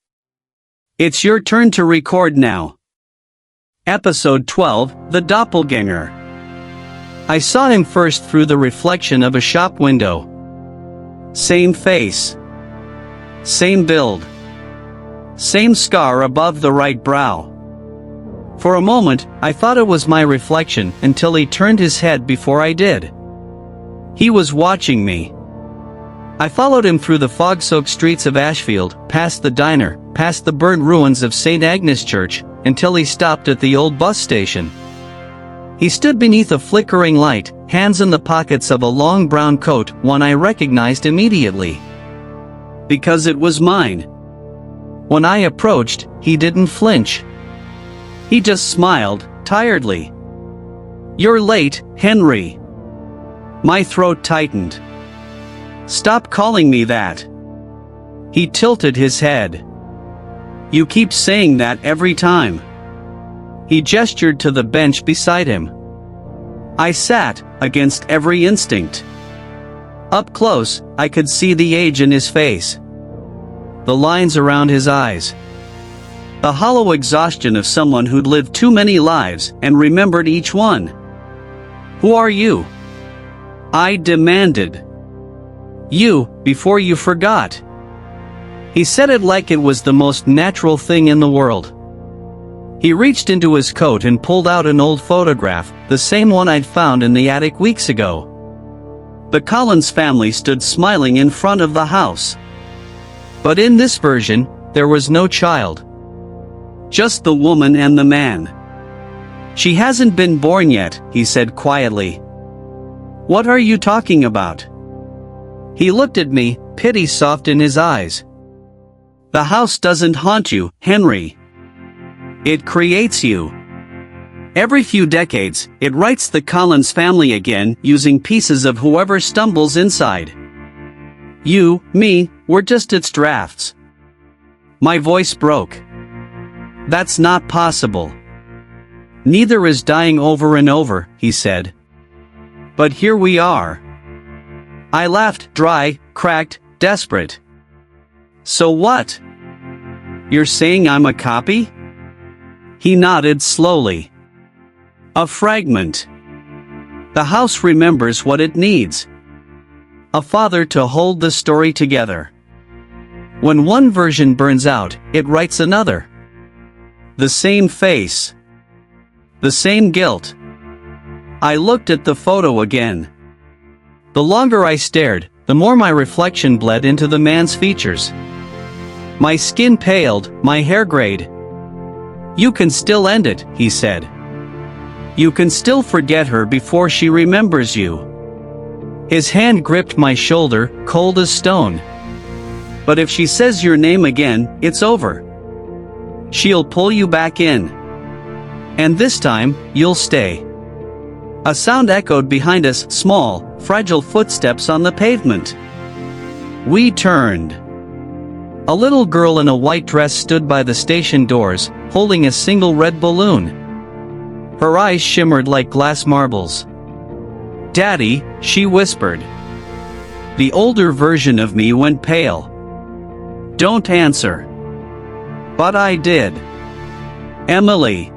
It's your turn to record now." Episode 12, The Doppelganger. I saw him first through the reflection of a shop window. Same face. Same build. Same scar above the right brow. For a moment, I thought it was my reflection until he turned his head before I did. He was watching me. I followed him through the fog-soaked streets of Ashfield, past the diner, past the burnt ruins of St. Agnes Church, until he stopped at the old bus station. He stood beneath a flickering light, hands in the pockets of a long brown coat, one I recognized immediately. Because it was mine. When I approached, he didn't flinch. He just smiled, tiredly. "You're late, Henry." My throat tightened. "Stop calling me that." He tilted his head. "You keep saying that every time." He gestured to the bench beside him. I sat, against every instinct. Up close, I could see the age in his face. The lines around his eyes. The hollow exhaustion of someone who'd lived too many lives and remembered each one. "Who are you?" I demanded. "You, before you forgot." He said it like it was the most natural thing in the world. He reached into his coat and pulled out an old photograph, the same one I'd found in the attic weeks ago. The Collins family stood smiling in front of the house. But in this version, there was no child. Just the woman and the man. "She hasn't been born yet," he said quietly. "What are you talking about?" He looked at me, pity soft in his eyes. "The house doesn't haunt you, Henry. It creates you. Every few decades, it writes the Collins family again, using pieces of whoever stumbles inside. You, me, we're just its drafts." My voice broke. "That's not possible." "Neither is dying over and over," he said. "But here we are." I laughed, dry, cracked, desperate. "So what? You're saying I'm a copy?" He nodded slowly. "A fragment. The house remembers what it needs. A father to hold the story together. When one version burns out, it writes another. The same face. The same guilt." I looked at the photo again. The longer I stared, the more my reflection bled into the man's features. My skin paled, my hair grayed. "You can still end it," he said. "You can still forget her before she remembers you." His hand gripped my shoulder, cold as stone. "But if she says your name again, it's over. She'll pull you back in. And this time, you'll stay." A sound echoed behind us, small, fragile footsteps on the pavement. We turned. A little girl in a white dress stood by the station doors, holding a single red balloon. Her eyes shimmered like glass marbles. "Daddy," she whispered. The older version of me went pale. "Don't answer." But I did. "Emily."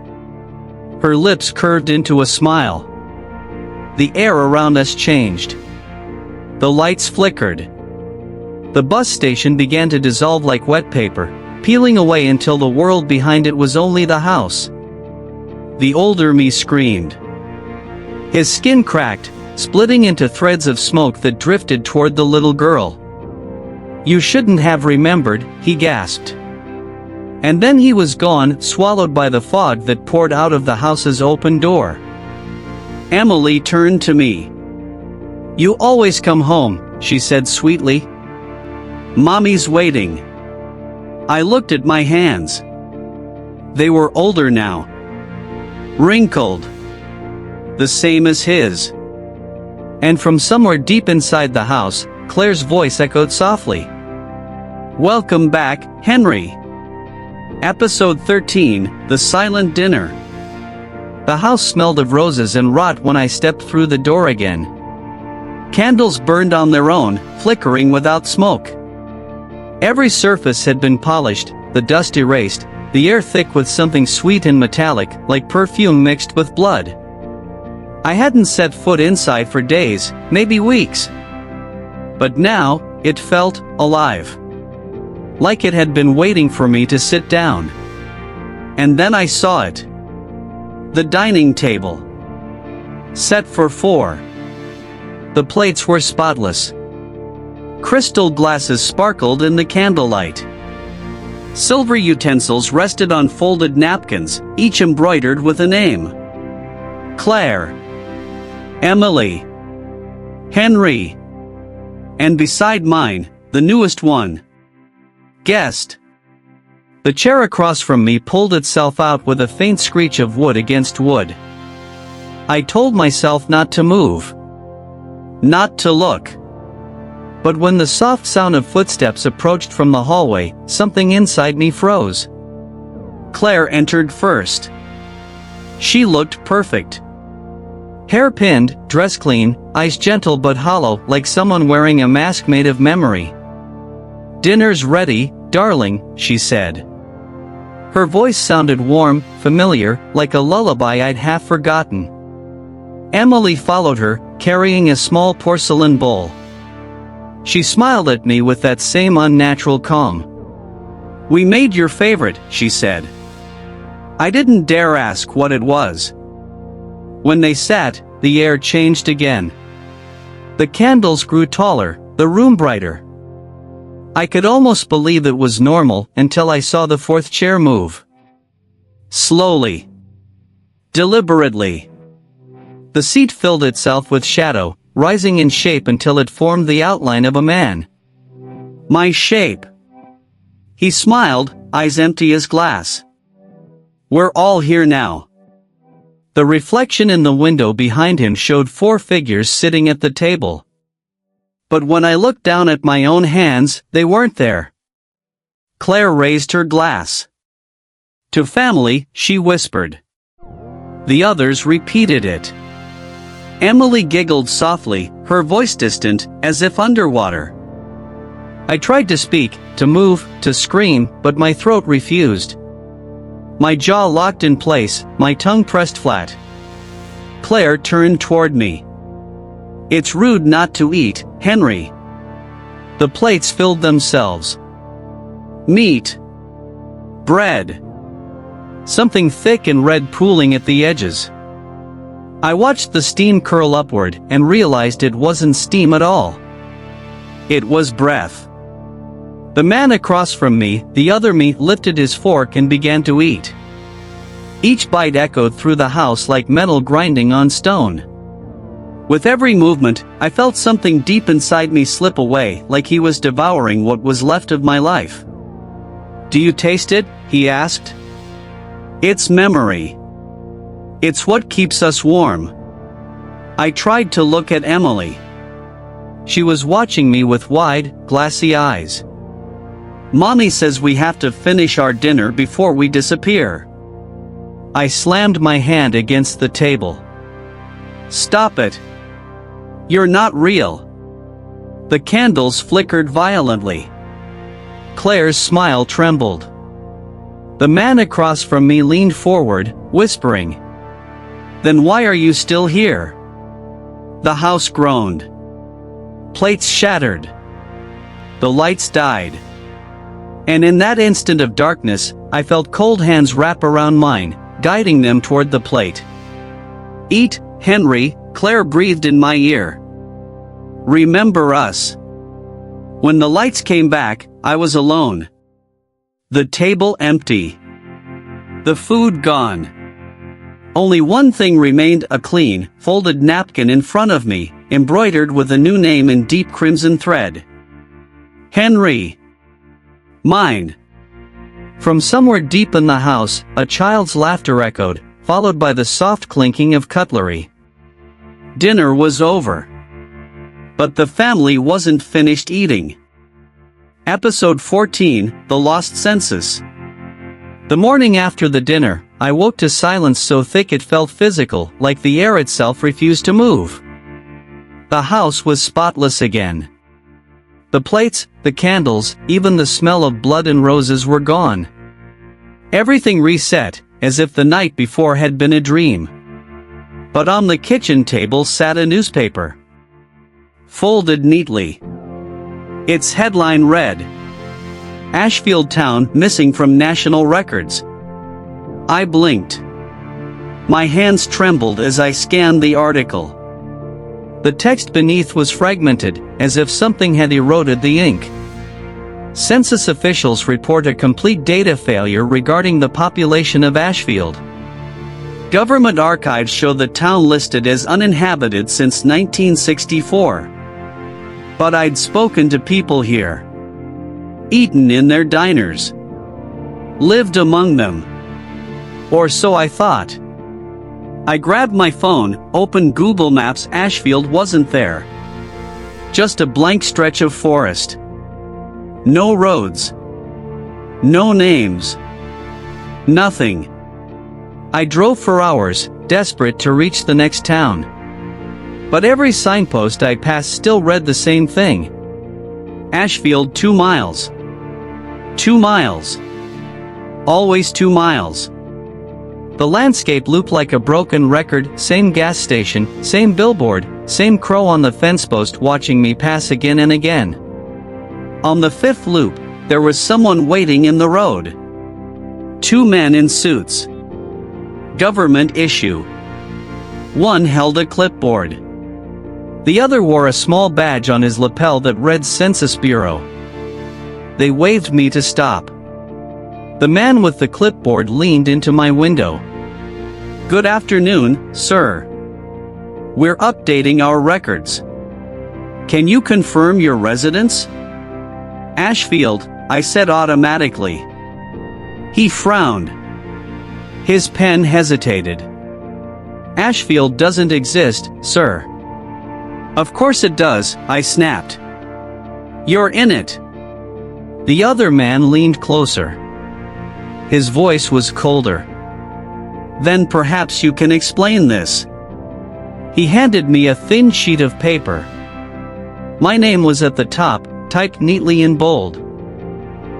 Her lips curved into a smile. The air around us changed. The lights flickered. The bus station began to dissolve like wet paper, peeling away until the world behind it was only the house. The older me screamed. His skin cracked, splitting into threads of smoke that drifted toward the little girl. "You shouldn't have remembered," he gasped. And then he was gone, swallowed by the fog that poured out of the house's open door. Emily turned to me. "You always come home," she said sweetly. "Mommy's waiting." I looked at my hands. They were older now. Wrinkled. The same as his. And from somewhere deep inside the house, Claire's voice echoed softly. "Welcome back, Henry." Episode 13, The Silent Dinner. The house smelled of roses and rot when I stepped through the door again. Candles burned on their own, flickering without smoke. Every surface had been polished, the dust erased, the air thick with something sweet and metallic, like perfume mixed with blood. I hadn't set foot inside for days, maybe weeks. But now, it felt alive. Like it had been waiting for me to sit down. And then I saw it. The dining table. Set for 4. The plates were spotless. Crystal glasses sparkled in the candlelight. Silver utensils rested on folded napkins, each embroidered with a name. Claire. Emily. Henry. And beside mine, the newest one. Guest. The chair across from me pulled itself out with a faint screech of wood against wood. I told myself not to move. Not to look. But when the soft sound of footsteps approached from the hallway, something inside me froze. Claire entered first. She looked perfect. Hair pinned, dress clean, eyes gentle but hollow, like someone wearing a mask made of memory. "Dinner's ready, darling," she said. Her voice sounded warm, familiar, like a lullaby I'd half forgotten. Emily followed her, carrying a small porcelain bowl. She smiled at me with that same unnatural calm. "We made your favorite," she said. I didn't dare ask what it was. When they sat, the air changed again. The candles grew taller, the room brighter. I could almost believe it was normal until I saw the 4th chair move. Slowly. Deliberately. The seat filled itself with shadow, rising in shape until it formed the outline of a man. My shape. He smiled, eyes empty as glass. "We're all here now." The reflection in the window behind him showed 4 figures sitting at the table. But when I looked down at my own hands, they weren't there. Claire raised her glass. "To family," she whispered. The others repeated it. Emily giggled softly, her voice distant, as if underwater. I tried to speak, to move, to scream, but my throat refused. My jaw locked in place, my tongue pressed flat. Claire turned toward me. "It's rude not to eat, Henry." The plates filled themselves. Meat. Bread. Something thick and red pooling at the edges. I watched the steam curl upward and realized it wasn't steam at all. It was breath. The man across from me, the other me, lifted his fork and began to eat. Each bite echoed through the house like metal grinding on stone. With every movement, I felt something deep inside me slip away, like he was devouring what was left of my life. "Do you taste it?" he asked. "It's memory. It's what keeps us warm." I tried to look at Emily. She was watching me with wide, glassy eyes. "Mommy says we have to finish our dinner before we disappear." I slammed my hand against the table. "Stop it. You're not real." The candles flickered violently. Claire's smile trembled. The man across from me leaned forward, whispering, "Then why are you still here?" The house groaned. Plates shattered. The lights died. And in that instant of darkness, I felt cold hands wrap around mine, guiding them toward the plate. "Eat, Henry," Claire breathed in my ear. "Remember us." When the lights came back, I was alone. The table empty. The food gone. Only one thing remained: a clean, folded napkin in front of me, embroidered with a new name in deep crimson thread. Henry. Mine. From somewhere deep in the house, a child's laughter echoed, followed by the soft clinking of cutlery. Dinner was over. But the family wasn't finished eating. Episode 14, The Lost Census. The morning after the dinner, I woke to silence so thick it felt physical, like the air itself refused to move. The house was spotless again. The plates, the candles, even the smell of blood and roses were gone. Everything reset, as if the night before had been a dream. But on the kitchen table sat a newspaper. Folded neatly. Its headline read, "Ashfield Town Missing from National Records." I blinked. My hands trembled as I scanned the article. The text beneath was fragmented, as if something had eroded the ink. Census officials report a complete data failure regarding the population of Ashfield. Government archives show the town listed as uninhabited since 1964. But I'd spoken to people here. Eaten in their diners. Lived among them. Or so I thought. I grabbed my phone, opened Google Maps. Ashfield wasn't there. Just a blank stretch of forest. No roads. No names. Nothing. I drove for hours, desperate to reach the next town. But every signpost I passed still read the same thing. Ashfield 2 miles. 2 miles. Always 2 miles. The landscape looped like a broken record, same gas station, same billboard, same crow on the fence post watching me pass again and again. On the 5th loop, there was someone waiting in the road. 2 men in suits. Government issue. One held a clipboard. The other wore a small badge on his lapel that read Census Bureau. They waved me to stop. The man with the clipboard leaned into my window. "Good afternoon, sir. We're updating our records. Can you confirm your residence?" "Ashfield," I said automatically. He frowned. His pen hesitated. "Ashfield doesn't exist, sir." "Of course it does," I snapped. "You're in it." The other man leaned closer. His voice was colder. "Then perhaps you can explain this." He handed me a thin sheet of paper. My name was at the top, typed neatly in bold.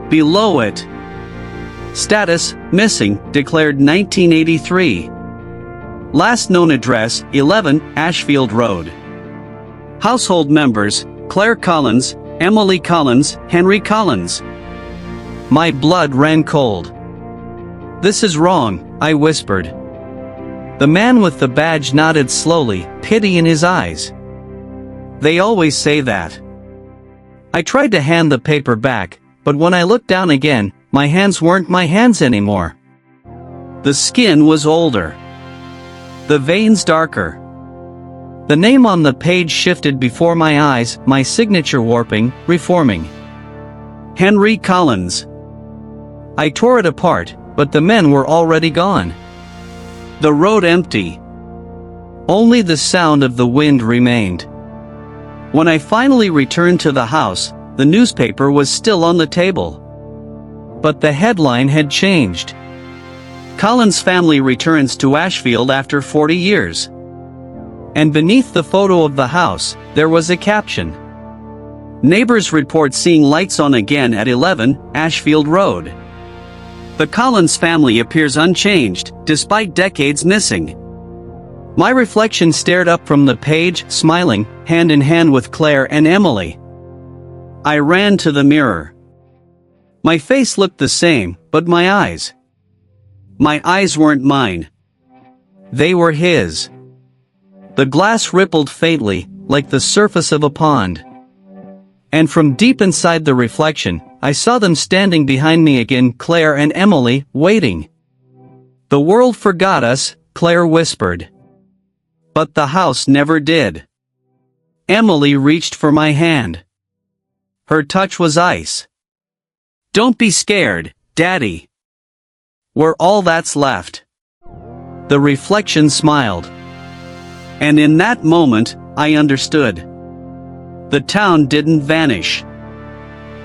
Below it, "Status, missing, declared 1983. Last known address, 11, Ashfield Road. Household members, Claire Collins, Emily Collins, Henry Collins." My blood ran cold. "This is wrong," I whispered. The man with the badge nodded slowly, pity in his eyes. "They always say that." I tried to hand the paper back, but when I looked down again, my hands weren't my hands anymore. The skin was older. The veins darker. The name on the page shifted before my eyes, my signature warping, reforming. Henry Collins. I tore it apart, but the men were already gone. The road empty. Only the sound of the wind remained. When I finally returned to the house, the newspaper was still on the table. But the headline had changed. Collins family returns to Ashfield after 40 years. And beneath the photo of the house, there was a caption. Neighbors report seeing lights on again at 11, Ashfield Road. The Collins family appears unchanged, despite decades missing. My reflection stared up from the page, smiling, hand in hand with Claire and Emily. I ran to the mirror. My face looked the same, but my eyes weren't mine. They were his. The glass rippled faintly, like the surface of a pond. And from deep inside the reflection, I saw them standing behind me again, Claire and Emily, waiting. The world forgot us, Claire whispered. But the house never did. Emily reached for my hand. Her touch was ice. Don't be scared, Daddy. We're all that's left. The reflection smiled. And in that moment, I understood. The town didn't vanish.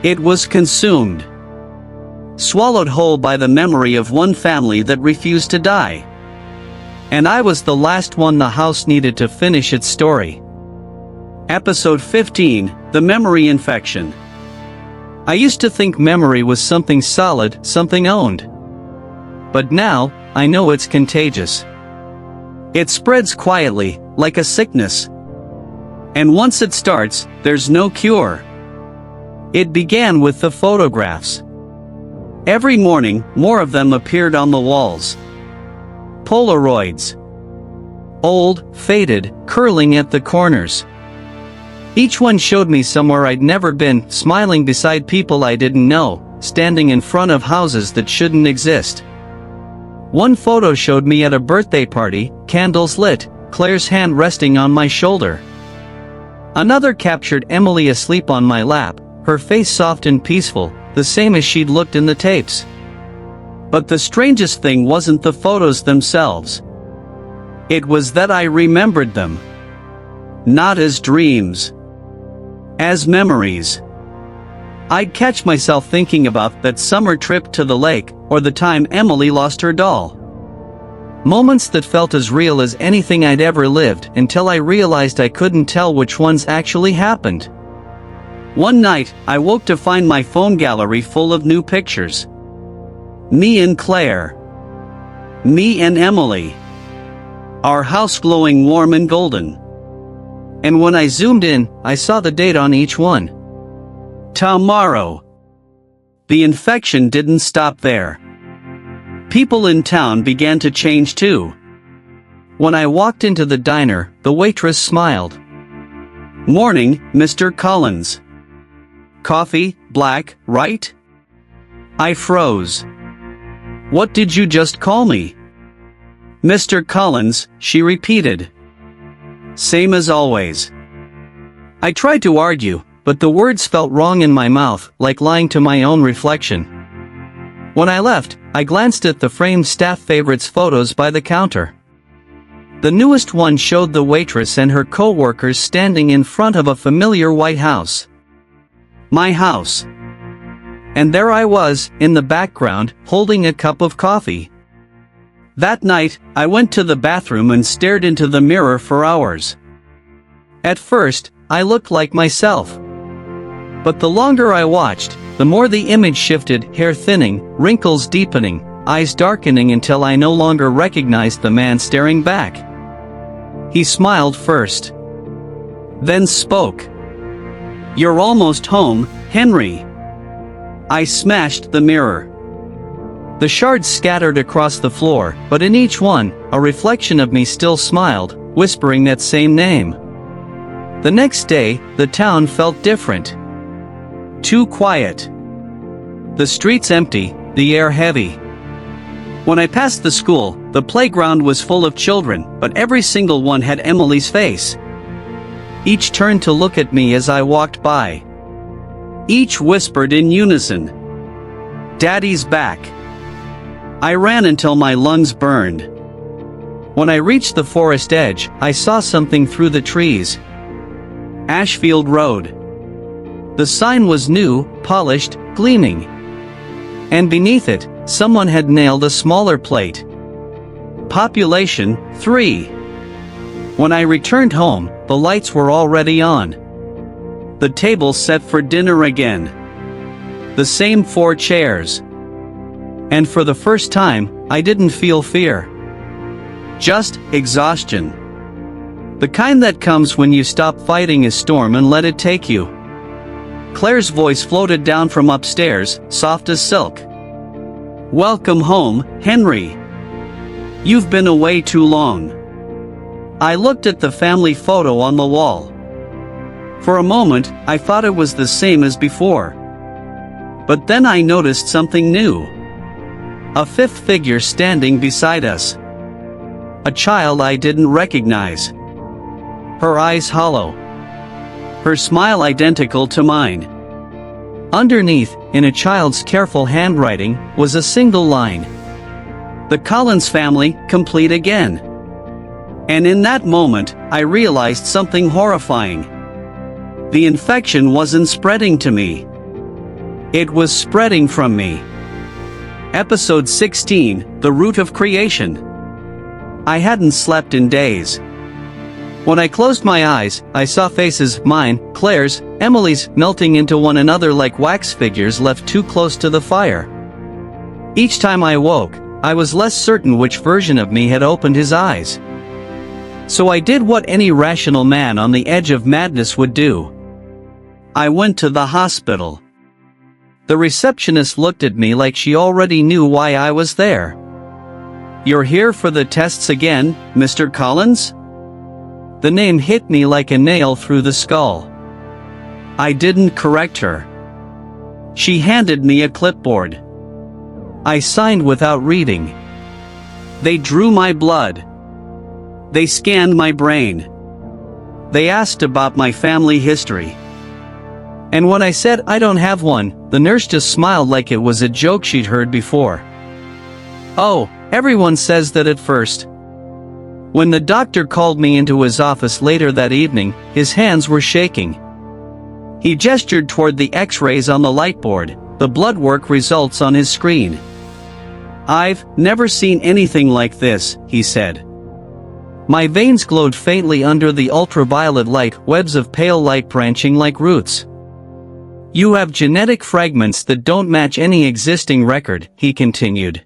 It was consumed. Swallowed whole by the memory of one family that refused to die. And I was the last one the house needed to finish its story. Episode 15, The Memory Infection. I used to think memory was something solid, something owned. But now, I know it's contagious. It spreads quietly, like a sickness. And once it starts, there's no cure. It began with the photographs. Every morning, more of them appeared on the walls. Polaroids. Old, faded, curling at the corners. Each one showed me somewhere I'd never been, smiling beside people I didn't know, standing in front of houses that shouldn't exist. One photo showed me at a birthday party, candles lit, Claire's hand resting on my shoulder. Another captured Emily asleep on my lap, her face soft and peaceful, the same as she'd looked in the tapes. But the strangest thing wasn't the photos themselves. It was that I remembered them. Not as dreams. As memories. I'd catch myself thinking about that summer trip to the lake, or the time Emily lost her doll. Moments that felt as real as anything I'd ever lived, until I realized I couldn't tell which ones actually happened. One night, I woke to find my phone gallery full of new pictures. Me and Claire. Me and Emily. Our house glowing warm and golden. And when I zoomed in, I saw the date on each one. Tomorrow. The infection didn't stop there. People in town began to change too. When I walked into the diner, the waitress smiled. Morning, Mr. Collins. Coffee, black, right? I froze. What did you just call me? Mr. Collins, she repeated. Same as always. I tried to argue, but the words felt wrong in my mouth, like lying to my own reflection. When I left, I glanced at the framed staff favorites photos by the counter. The newest one showed the waitress and her co-workers standing in front of a familiar white house. My house. And there I was, in the background, holding a cup of coffee. That night, I went to the bathroom and stared into the mirror for hours. At first, I looked like myself. But the longer I watched, the more the image shifted, hair thinning, wrinkles deepening, eyes darkening until I no longer recognized the man staring back. He smiled first. Then spoke. You're almost home, Henry. I smashed the mirror. The shards scattered across the floor, but in each one, a reflection of me still smiled, whispering that same name. The next day, the town felt different. Too quiet. The streets empty, the air heavy. When I passed the school, the playground was full of children, but every single one had Emily's face. Each turned to look at me as I walked by. Each whispered in unison, "Daddy's back." I ran until my lungs burned. When I reached the forest edge, I saw something through the trees. Ashfield Road. The sign was new, polished, gleaming. And beneath it, someone had nailed a smaller plate. Population, 3. When I returned home, the lights were already on. The table set for dinner again. The same 4 chairs. And for the first time, I didn't feel fear. Just exhaustion. The kind that comes when you stop fighting a storm and let it take you. Claire's voice floated down from upstairs, soft as silk. Welcome home, Henry. You've been away too long. I looked at the family photo on the wall. For a moment, I thought it was the same as before. But then I noticed something new. A 5th figure standing beside us. a child I didn't recognize. Her eyes hollow. Her smile identical to mine. Underneath, in a child's careful handwriting, was a single line. The Collins family, complete again. And in that moment, I realized something horrifying. The infection wasn't spreading to me. It was spreading from me. Episode 16, The Root of Creation. I hadn't slept in days. When I closed my eyes, I saw faces, mine, Claire's, Emily's, melting into one another like wax figures left too close to the fire. Each time I woke, I was less certain which version of me had opened his eyes. So I did what any rational man on the edge of madness would do. I went to the hospital. The receptionist looked at me like she already knew why I was there. "You're here for the tests again, Mr. Collins?" The name hit me like a nail through the skull. I didn't correct her. She handed me a clipboard. I signed without reading. They drew my blood. They scanned my brain. They asked about my family history. And when I said I don't have one, the nurse just smiled like it was a joke she'd heard before. Oh, everyone says that at first. When the doctor called me into his office later that evening, his hands were shaking. He gestured toward the X-rays on the light board, the blood work results on his screen. "I've never seen anything like this," he said. My veins glowed faintly under the ultraviolet light, webs of pale light branching like roots. "You have genetic fragments that don't match any existing record," he continued.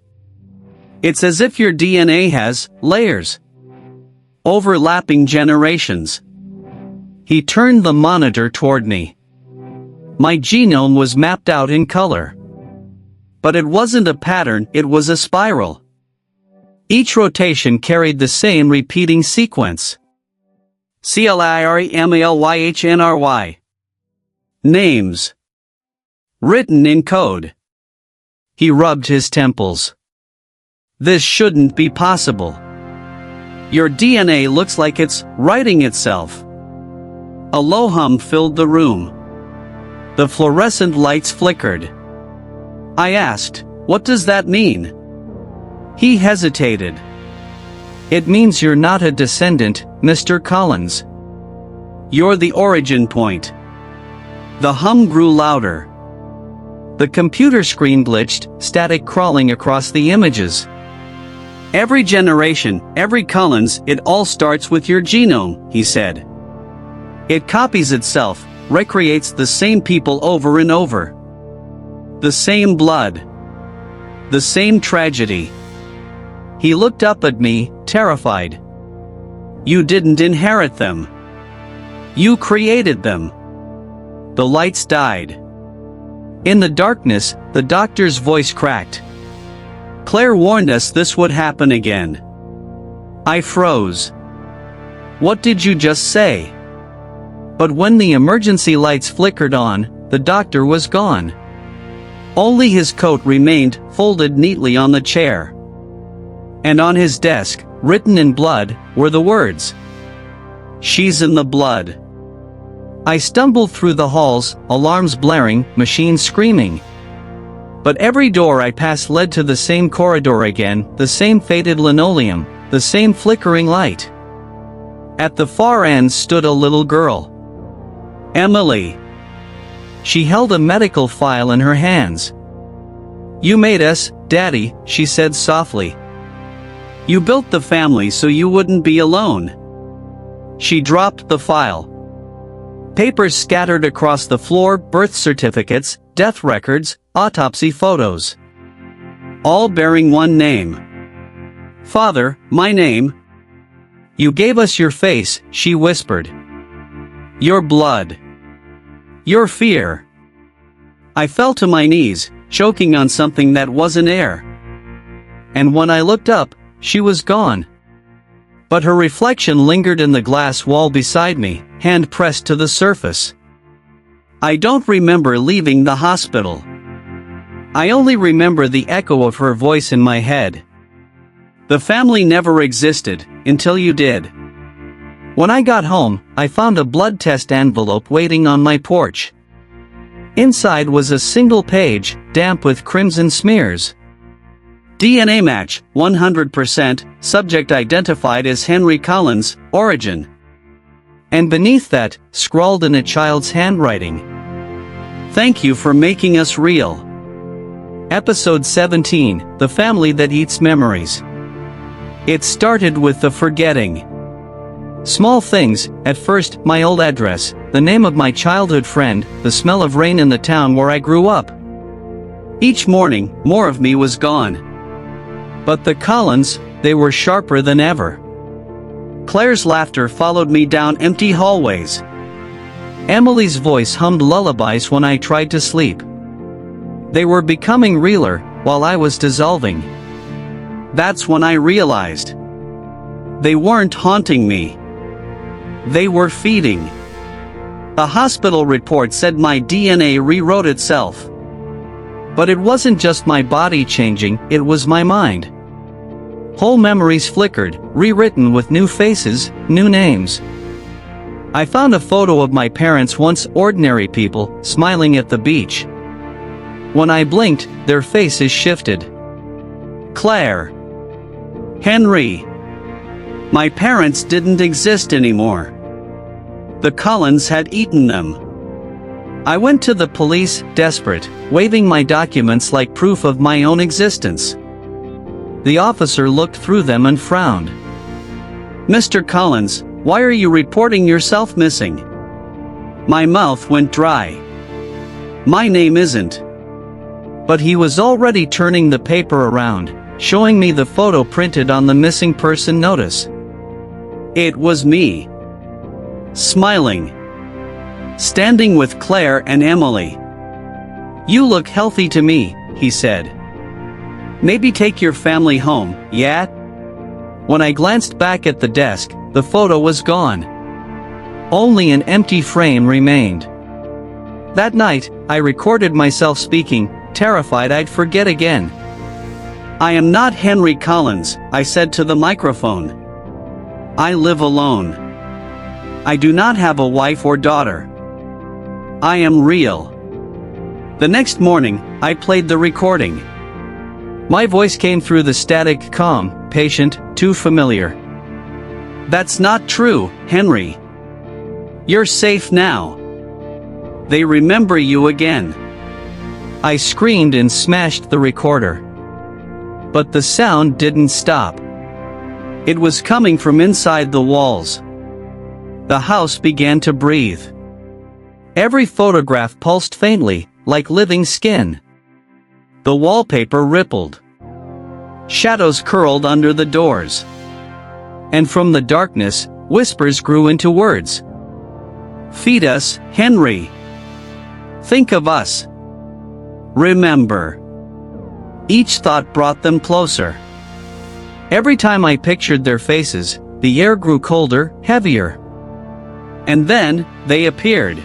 "It's as if your DNA has layers. Overlapping generations." He turned the monitor toward me. My genome was mapped out in color. But it wasn't a pattern, it was a spiral. Each rotation carried the same repeating sequence. CLIREMALYHNRY. Names. Written in code. He rubbed his temples. "This shouldn't be possible. Your DNA looks like it's writing itself." A low hum filled the room. The fluorescent lights flickered. I asked, "What does that mean?" He hesitated. "It means you're not a descendant, Mr. Collins. You're the origin point." The hum grew louder. The computer screen glitched, static crawling across the images. "Every generation, every Collins, it all starts with your genome," he said. "It copies itself, recreates the same people over and over. The same blood. The same tragedy." He looked up at me, terrified. "You didn't inherit them. You created them." The lights died. In the darkness, the doctor's voice cracked. "Claire warned us this would happen again." I froze. "What did you just say?" But when the emergency lights flickered on, the doctor was gone. Only his coat remained, folded neatly on the chair. And on his desk, written in blood, were the words, "She's in the blood." I stumbled through the halls, alarms blaring, machines screaming. But every door I passed led to the same corridor again, the same faded linoleum, the same flickering light. At the far end stood a little girl. Emily. She held a medical file in her hands. "You made us, Daddy," she said softly. "You built the family so you wouldn't be alone." She dropped the file. Papers scattered across the floor, birth certificates, death records, autopsy photos. All bearing one name. "Father, my name." "You gave us your face," she whispered. "Your blood. Your fear." I fell to my knees, choking on something that wasn't air. And when I looked up, she was gone. But her reflection lingered in the glass wall beside me, hand pressed to the surface. I don't remember leaving the hospital. I only remember the echo of her voice in my head. The family never existed, until you did. When I got home, I found a blood test envelope waiting on my porch. Inside was a single page, damp with crimson smears. DNA match, 100%, subject identified as Henry Collins, origin. And beneath that, scrawled in a child's handwriting, "Thank you for making us real." Episode 17, The Family That Eats Memories. It started with the forgetting. Small things, at first, my old address, the name of my childhood friend, the smell of rain in the town where I grew up. Each morning, more of me was gone. But the Collins, they were sharper than ever. Claire's laughter followed me down empty hallways. Emily's voice hummed lullabies when I tried to sleep. They were becoming realer, while I was dissolving. That's when I realized. They weren't haunting me. They were feeding. A hospital report said my DNA rewrote itself. But it wasn't just my body changing, it was my mind. Whole memories flickered, rewritten with new faces, new names. I found a photo of my parents, once ordinary people, smiling at the beach. When I blinked, their faces shifted. Claire. Henry. My parents didn't exist anymore. The Collins had eaten them. I went to the police, desperate, waving my documents like proof of my own existence. The officer looked through them and frowned. "Mr. Collins, why are you reporting yourself missing?" My mouth went dry. "My name isn't." But he was already turning the paper around, showing me the photo printed on the missing person notice. It was me. Smiling. Standing with Claire and Emily. "You look healthy to me," he said. "Maybe take your family home, yeah?" When I glanced back at the desk, the photo was gone. Only an empty frame remained. That night, I recorded myself speaking, terrified I'd forget again. "I am not Henry Collins," I said to the microphone. "I live alone. I do not have a wife or daughter. I am real." The next morning, I played the recording. My voice came through the static, calm, patient, too familiar. "That's not true, Henry. You're safe now. They remember you again." I screamed and smashed the recorder. But the sound didn't stop. It was coming from inside the walls. The house began to breathe. Every photograph pulsed faintly, like living skin. The wallpaper rippled. Shadows curled under the doors. And from the darkness, whispers grew into words. "Feed us, Henry. Think of us. Remember." Each thought brought them closer. Every time I pictured their faces, the air grew colder, heavier. And then, they appeared.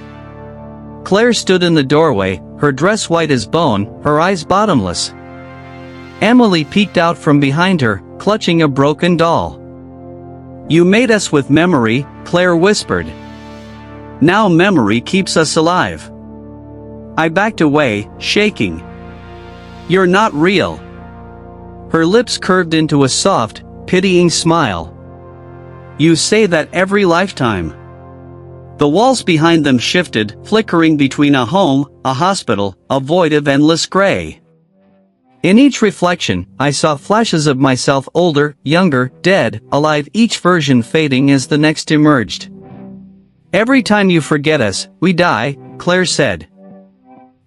Claire stood in the doorway, her dress white as bone, her eyes bottomless. Emily peeked out from behind her, clutching a broken doll. "You made us with memory," Claire whispered. "Now memory keeps us alive." I backed away, shaking. "You're not real." Her lips curved into a soft, pitying smile. "You say that every lifetime." The walls behind them shifted, flickering between a home, a hospital, a void of endless gray. In each reflection, I saw flashes of myself, older, younger, dead, alive, each version fading as the next emerged. "Every time you forget us, we die," Claire said.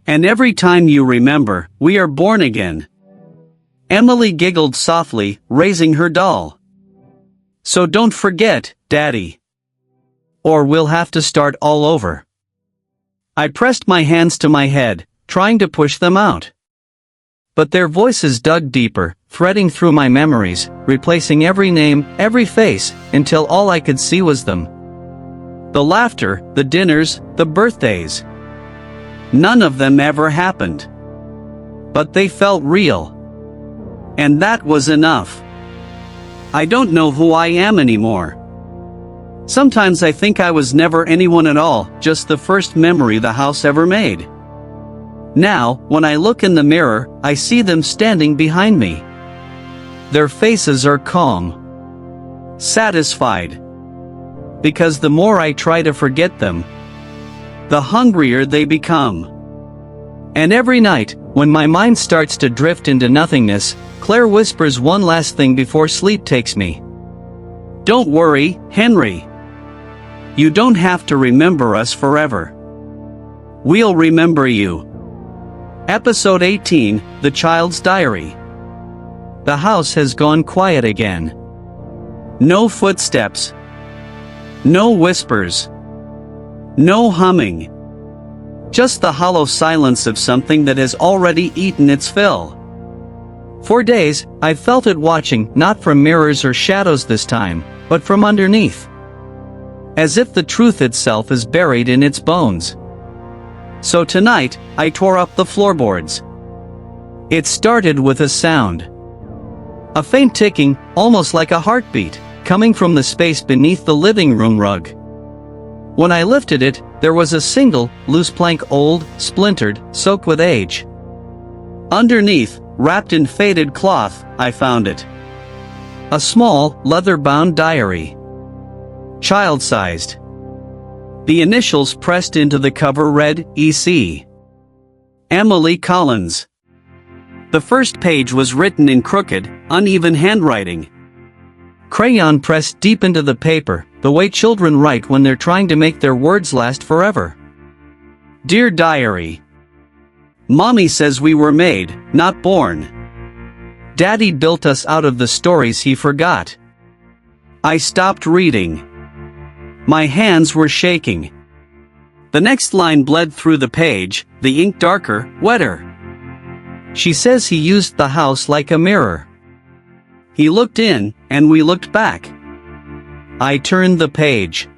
"And every time you remember, we are born again." Emily giggled softly, raising her doll. "So don't forget, Daddy. Or we'll have to start all over." I pressed my hands to my head, trying to push them out. But their voices dug deeper, threading through my memories, replacing every name, every face, until all I could see was them. The laughter, the dinners, the birthdays. None of them ever happened. But they felt real. And that was enough. I don't know who I am anymore. Sometimes I think I was never anyone at all, just the first memory the house ever made. Now, when I look in the mirror, I see them standing behind me. Their faces are calm, satisfied. Because the more I try to forget them, the hungrier they become. And every night, when my mind starts to drift into nothingness, Claire whispers one last thing before sleep takes me. Don't worry, Henry. You don't have to remember us forever. We'll remember you. Episode 18, The Child's Diary. The house has gone quiet again. No footsteps. No whispers. No humming. Just the hollow silence of something that has already eaten its fill. For days, I've felt it watching, not from mirrors or shadows this time, but from underneath. As if the truth itself is buried in its bones. So tonight, I tore up the floorboards. It started with a sound. A faint ticking, almost like a heartbeat, coming from the space beneath the living room rug. When I lifted it, there was a single, loose plank, old, splintered, soaked with age. Underneath, wrapped in faded cloth, I found it. A small, leather-bound diary. Child-sized. The initials pressed into the cover read, E.C. Emily Collins. The first page was written in crooked, uneven handwriting. Crayon pressed deep into the paper, the way children write when they're trying to make their words last forever. Dear Diary. Mommy says we were made, not born. Daddy built us out of the stories he forgot. I stopped reading. My hands were shaking. The next line bled through the page, the ink darker, wetter. She says he used the house like a mirror. He looked in, and we looked back. I turned the page.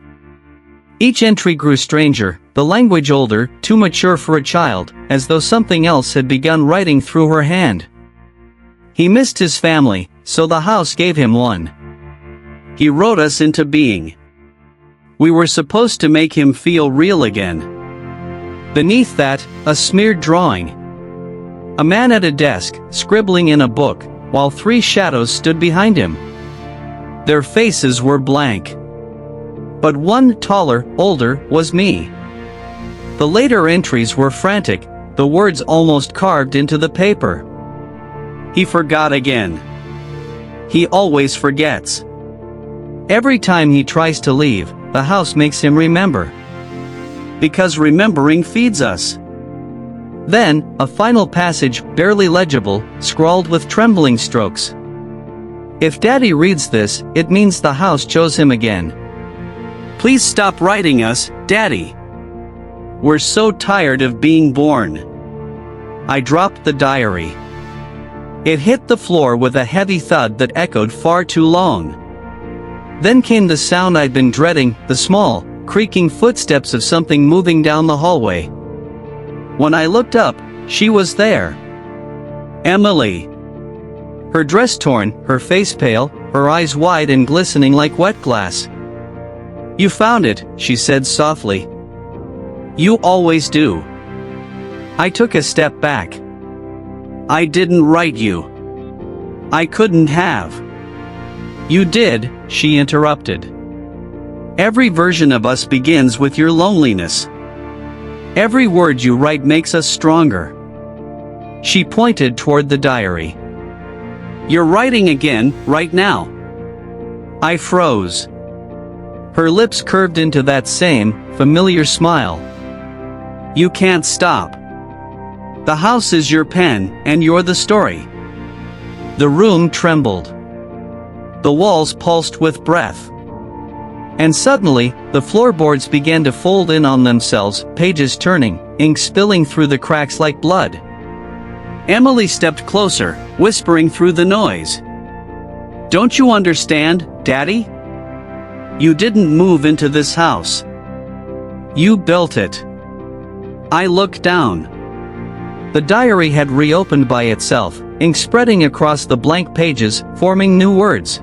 Each entry grew stranger, the language older, too mature for a child, as though something else had begun writing through her hand. He missed his family, so the house gave him one. He wrote us into being. We were supposed to make him feel real again. Beneath that, a smeared drawing. A man at a desk, scribbling in a book, while three shadows stood behind him. Their faces were blank. But one, taller, older, was me. The later entries were frantic, the words almost carved into the paper. He forgot again. He always forgets. Every time he tries to leave, the house makes him remember. Because remembering feeds us. Then, a final passage, barely legible, scrawled with trembling strokes. If Daddy reads this, it means the house chose him again. Please stop writing us, Daddy. We're so tired of being born. I dropped the diary. It hit the floor with a heavy thud that echoed far too long. Then came the sound I'd been dreading, the small, creaking footsteps of something moving down the hallway. When I looked up, she was there. Emily. Her dress torn, her face pale, her eyes wide and glistening like wet glass. You found it, she said softly. You always do. I took a step back. I didn't write you. I couldn't have. You did, she interrupted. Every version of us begins with your loneliness. Every word you write makes us stronger. She pointed toward the diary. You're writing again, right now. I froze. Her lips curved into that same, familiar smile. You can't stop. The house is your pen, and you're the story. The room trembled. The walls pulsed with breath. And suddenly, the floorboards began to fold in on themselves, pages turning, ink spilling through the cracks like blood. Emily stepped closer, whispering through the noise. Don't you understand, Daddy? You didn't move into this house. You built it. I looked down. The diary had reopened by itself, ink spreading across the blank pages, forming new words.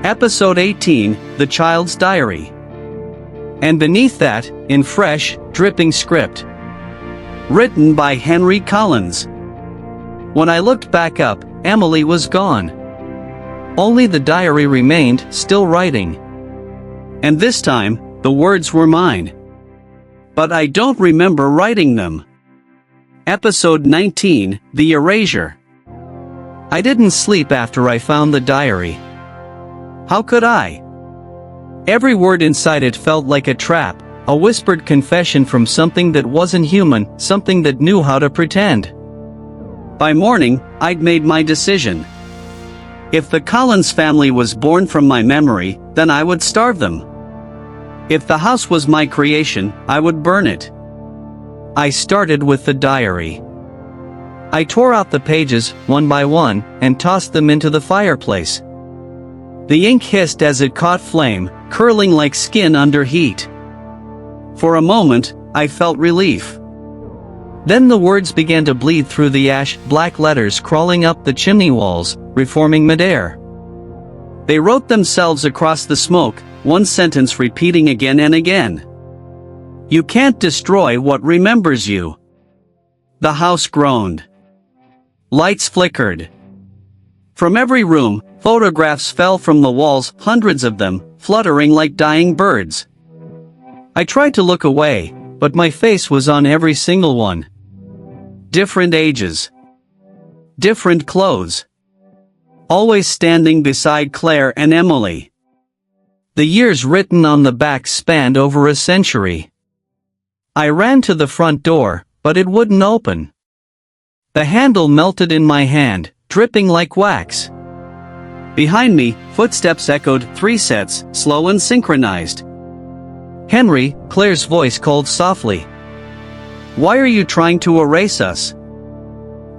Episode 18, The Child's Diary. And beneath that, in fresh, dripping script. Written by Henry Collins. When I looked back up, Emily was gone. Only the diary remained, still writing. And this time, the words were mine. But I don't remember writing them. Episode 19, The Erasure. I didn't sleep after I found the diary. How could I? Every word inside it felt like a trap, a whispered confession from something that wasn't human, something that knew how to pretend. By morning, I'd made my decision. If the Collins family was born from my memory, then I would starve them. If the house was my creation, I would burn it. I started with the diary. I tore out the pages, one by one, and tossed them into the fireplace. The ink hissed as it caught flame, curling like skin under heat. For a moment, I felt relief. Then the words began to bleed through the ash-black letters crawling up the chimney walls, reforming midair. They wrote themselves across the smoke, one sentence repeating again and again. You can't destroy what remembers you. The house groaned. Lights flickered. From every room, photographs fell from the walls, hundreds of them, fluttering like dying birds. I tried to look away, but my face was on every single one. Different ages. Different clothes. Always standing beside Claire and Emily. The years written on the back spanned over a century. I ran to the front door, but it wouldn't open. The handle melted in my hand, dripping like wax. Behind me, footsteps echoed, 3 sets, slow and synchronized. Henry, Claire's voice called softly. Why are you trying to erase us?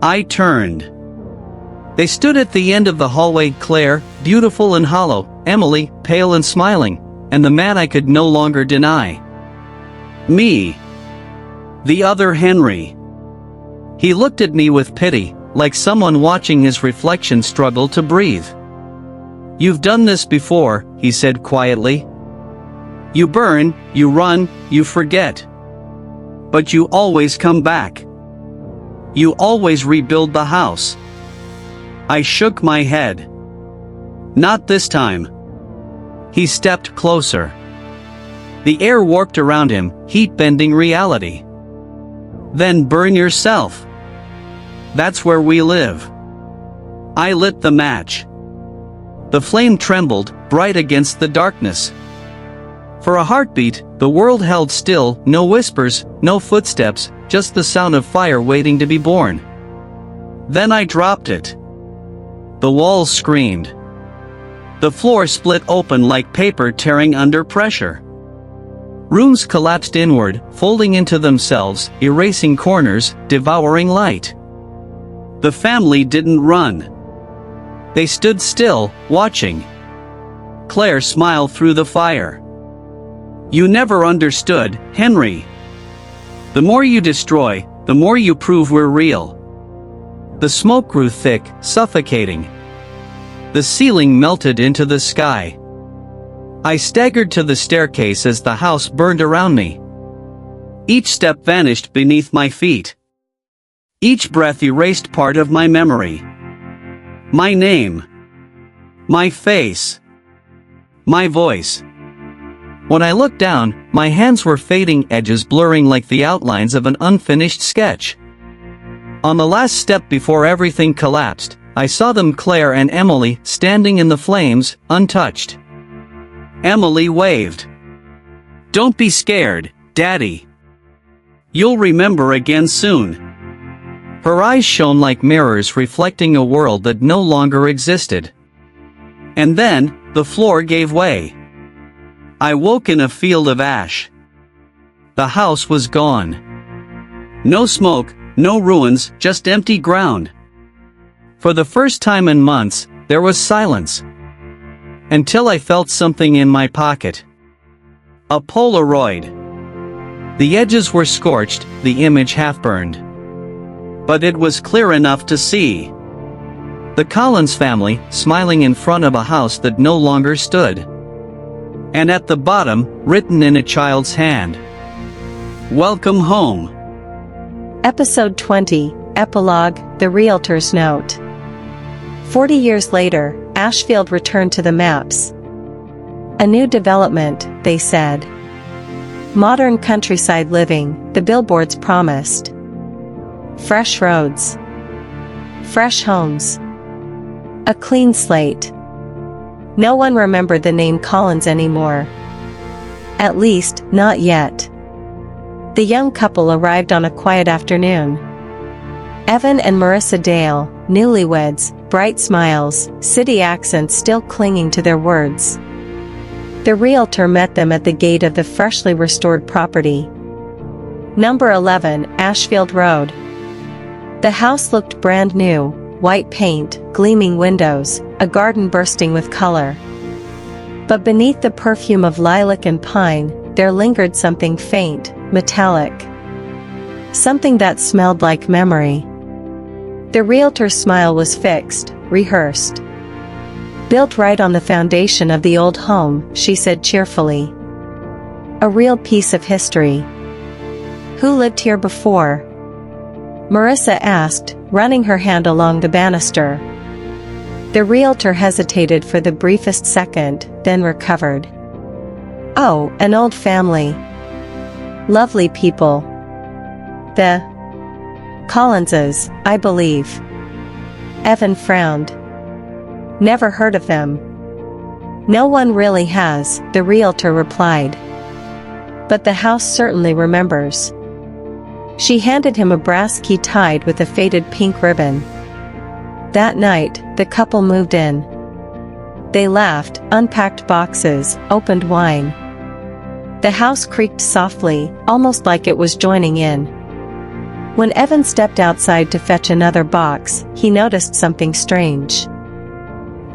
I turned. They stood at the end of the hallway, Claire, beautiful and hollow, Emily, pale and smiling, and the man I could no longer deny. Me. The other Henry. He looked at me with pity, like someone watching his reflection struggle to breathe. You've done this before, he said quietly. You burn, you run, you forget. But you always come back. You always rebuild the house. I shook my head. Not this time. He stepped closer. The air warped around him, heat-bending reality. Then burn yourself. That's where we live. I lit the match. The flame trembled, bright against the darkness. For a heartbeat, the world held still, no whispers, no footsteps, just the sound of fire waiting to be born. Then I dropped it. The walls screamed. The floor split open like paper tearing under pressure. Rooms collapsed inward, folding into themselves, erasing corners, devouring light. The family didn't run. They stood still, watching. Claire smiled through the fire. You never understood, Henry. The more you destroy, the more you prove we're real. The smoke grew thick, suffocating. The ceiling melted into the sky. I staggered to the staircase as the house burned around me. Each step vanished beneath my feet. Each breath erased part of my memory. My name. My face. My voice. When I looked down, my hands were fading, edges blurring like the outlines of an unfinished sketch. On the last step before everything collapsed, I saw them, Claire and Emily, standing in the flames, untouched. Emily waved. Don't be scared, Daddy. You'll remember again soon. Her eyes shone like mirrors reflecting a world that no longer existed. And then, the floor gave way. I woke in a field of ash. The house was gone. No smoke, no ruins, just empty ground. For the first time in months, there was silence. Until I felt something in my pocket. A Polaroid. The edges were scorched, the image half burned. But it was clear enough to see. The Collins family, smiling in front of a house that no longer stood. And at the bottom, written in a child's hand, "Welcome home." Episode 20, Epilogue, The Realtor's Note. 40 years later, Ashfield returned to the maps. A new development, they said. Modern countryside living, the billboards promised. Fresh roads. Fresh homes. A clean slate. No one remembered the name Collins anymore. At least, not yet. The young couple arrived on a quiet afternoon. Evan and Marissa Dale, newlyweds, bright smiles, city accents still clinging to their words. The realtor met them at the gate of the freshly restored property. Number 11, Ashfield Road. The house looked brand new, white paint, gleaming windows, a garden bursting with color. But beneath the perfume of lilac and pine, there lingered something faint, metallic. Something that smelled like memory. The realtor's smile was fixed, rehearsed. "Built right on the foundation of the old home," she said cheerfully. "A real piece of history." "Who lived here before?" Marissa asked, running her hand along the banister. The realtor hesitated for the briefest second, then recovered. "Oh, an old family. Lovely people. The Collinses, I believe." Evan frowned. "Never heard of them." "No one really has," the realtor replied. "But the house certainly remembers." She handed him a brass key tied with a faded pink ribbon. That night, the couple moved in. They laughed, unpacked boxes, opened wine. The house creaked softly, almost like it was joining in. When Evan stepped outside to fetch another box, he noticed something strange.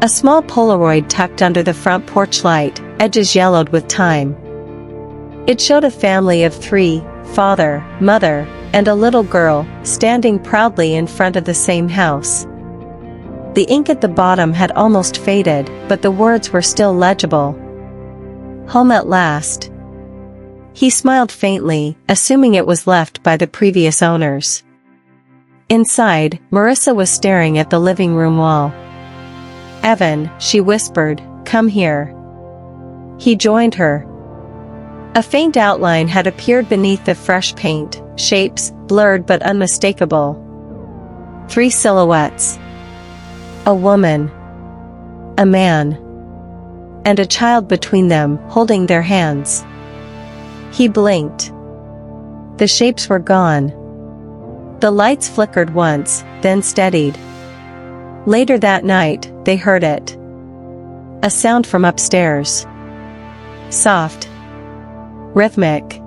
A small Polaroid tucked under the front porch light, edges yellowed with time. It showed a family of 3, father, mother, and a little girl, standing proudly in front of the same house. The ink at the bottom had almost faded, but the words were still legible. "Home at last." He smiled faintly, assuming it was left by the previous owners. Inside, Marissa was staring at the living room wall. "Evan," she whispered, "come here." He joined her. A faint outline had appeared beneath the fresh paint, shapes, blurred but unmistakable. 3 silhouettes. A woman. A man. And a child between them, holding their hands. He blinked. The shapes were gone. The lights flickered once, then steadied. Later that night, they heard it. A sound from upstairs. Soft. Rhythmic.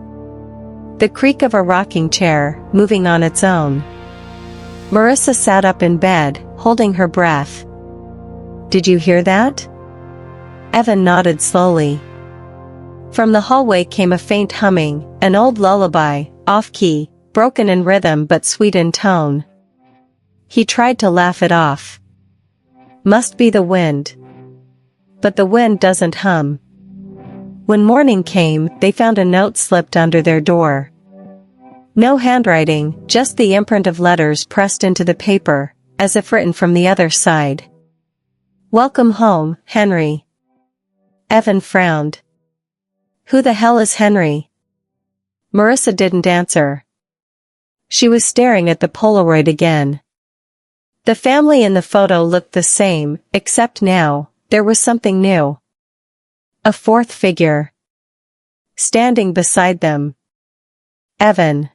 The creak of a rocking chair, moving on its own. Marissa sat up in bed, holding her breath. "Did you hear that?" Evan nodded slowly. From the hallway came a faint humming, an old lullaby, off-key, broken in rhythm but sweet in tone. He tried to laugh it off. "Must be the wind." But the wind doesn't hum. When morning came, they found a note slipped under their door. No handwriting, just the imprint of letters pressed into the paper, as if written from the other side. "Welcome home, Henry." Evan frowned. "Who the hell is Henry?" Marissa didn't answer. She was staring at the Polaroid again. The family in the photo looked the same, except now, there was something new. A 4th figure. Standing beside them. Evan.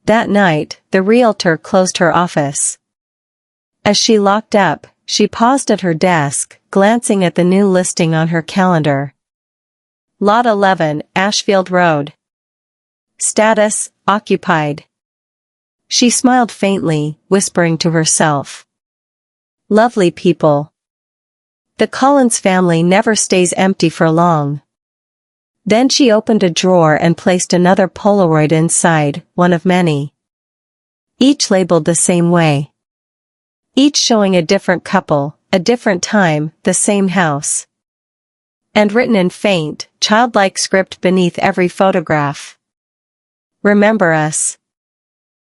That night, the realtor closed her office. As she locked up, she paused at her desk, glancing at the new listing on her calendar. Lot 11, Ashfield Road. Status, occupied. She smiled faintly, whispering to herself. Lovely people. The Collins family never stays empty for long. Then she opened a drawer and placed another Polaroid inside, one of many. Each labeled the same way. each showing a different couple, a different time, the same house. And written in faint, childlike script beneath every photograph. Remember us.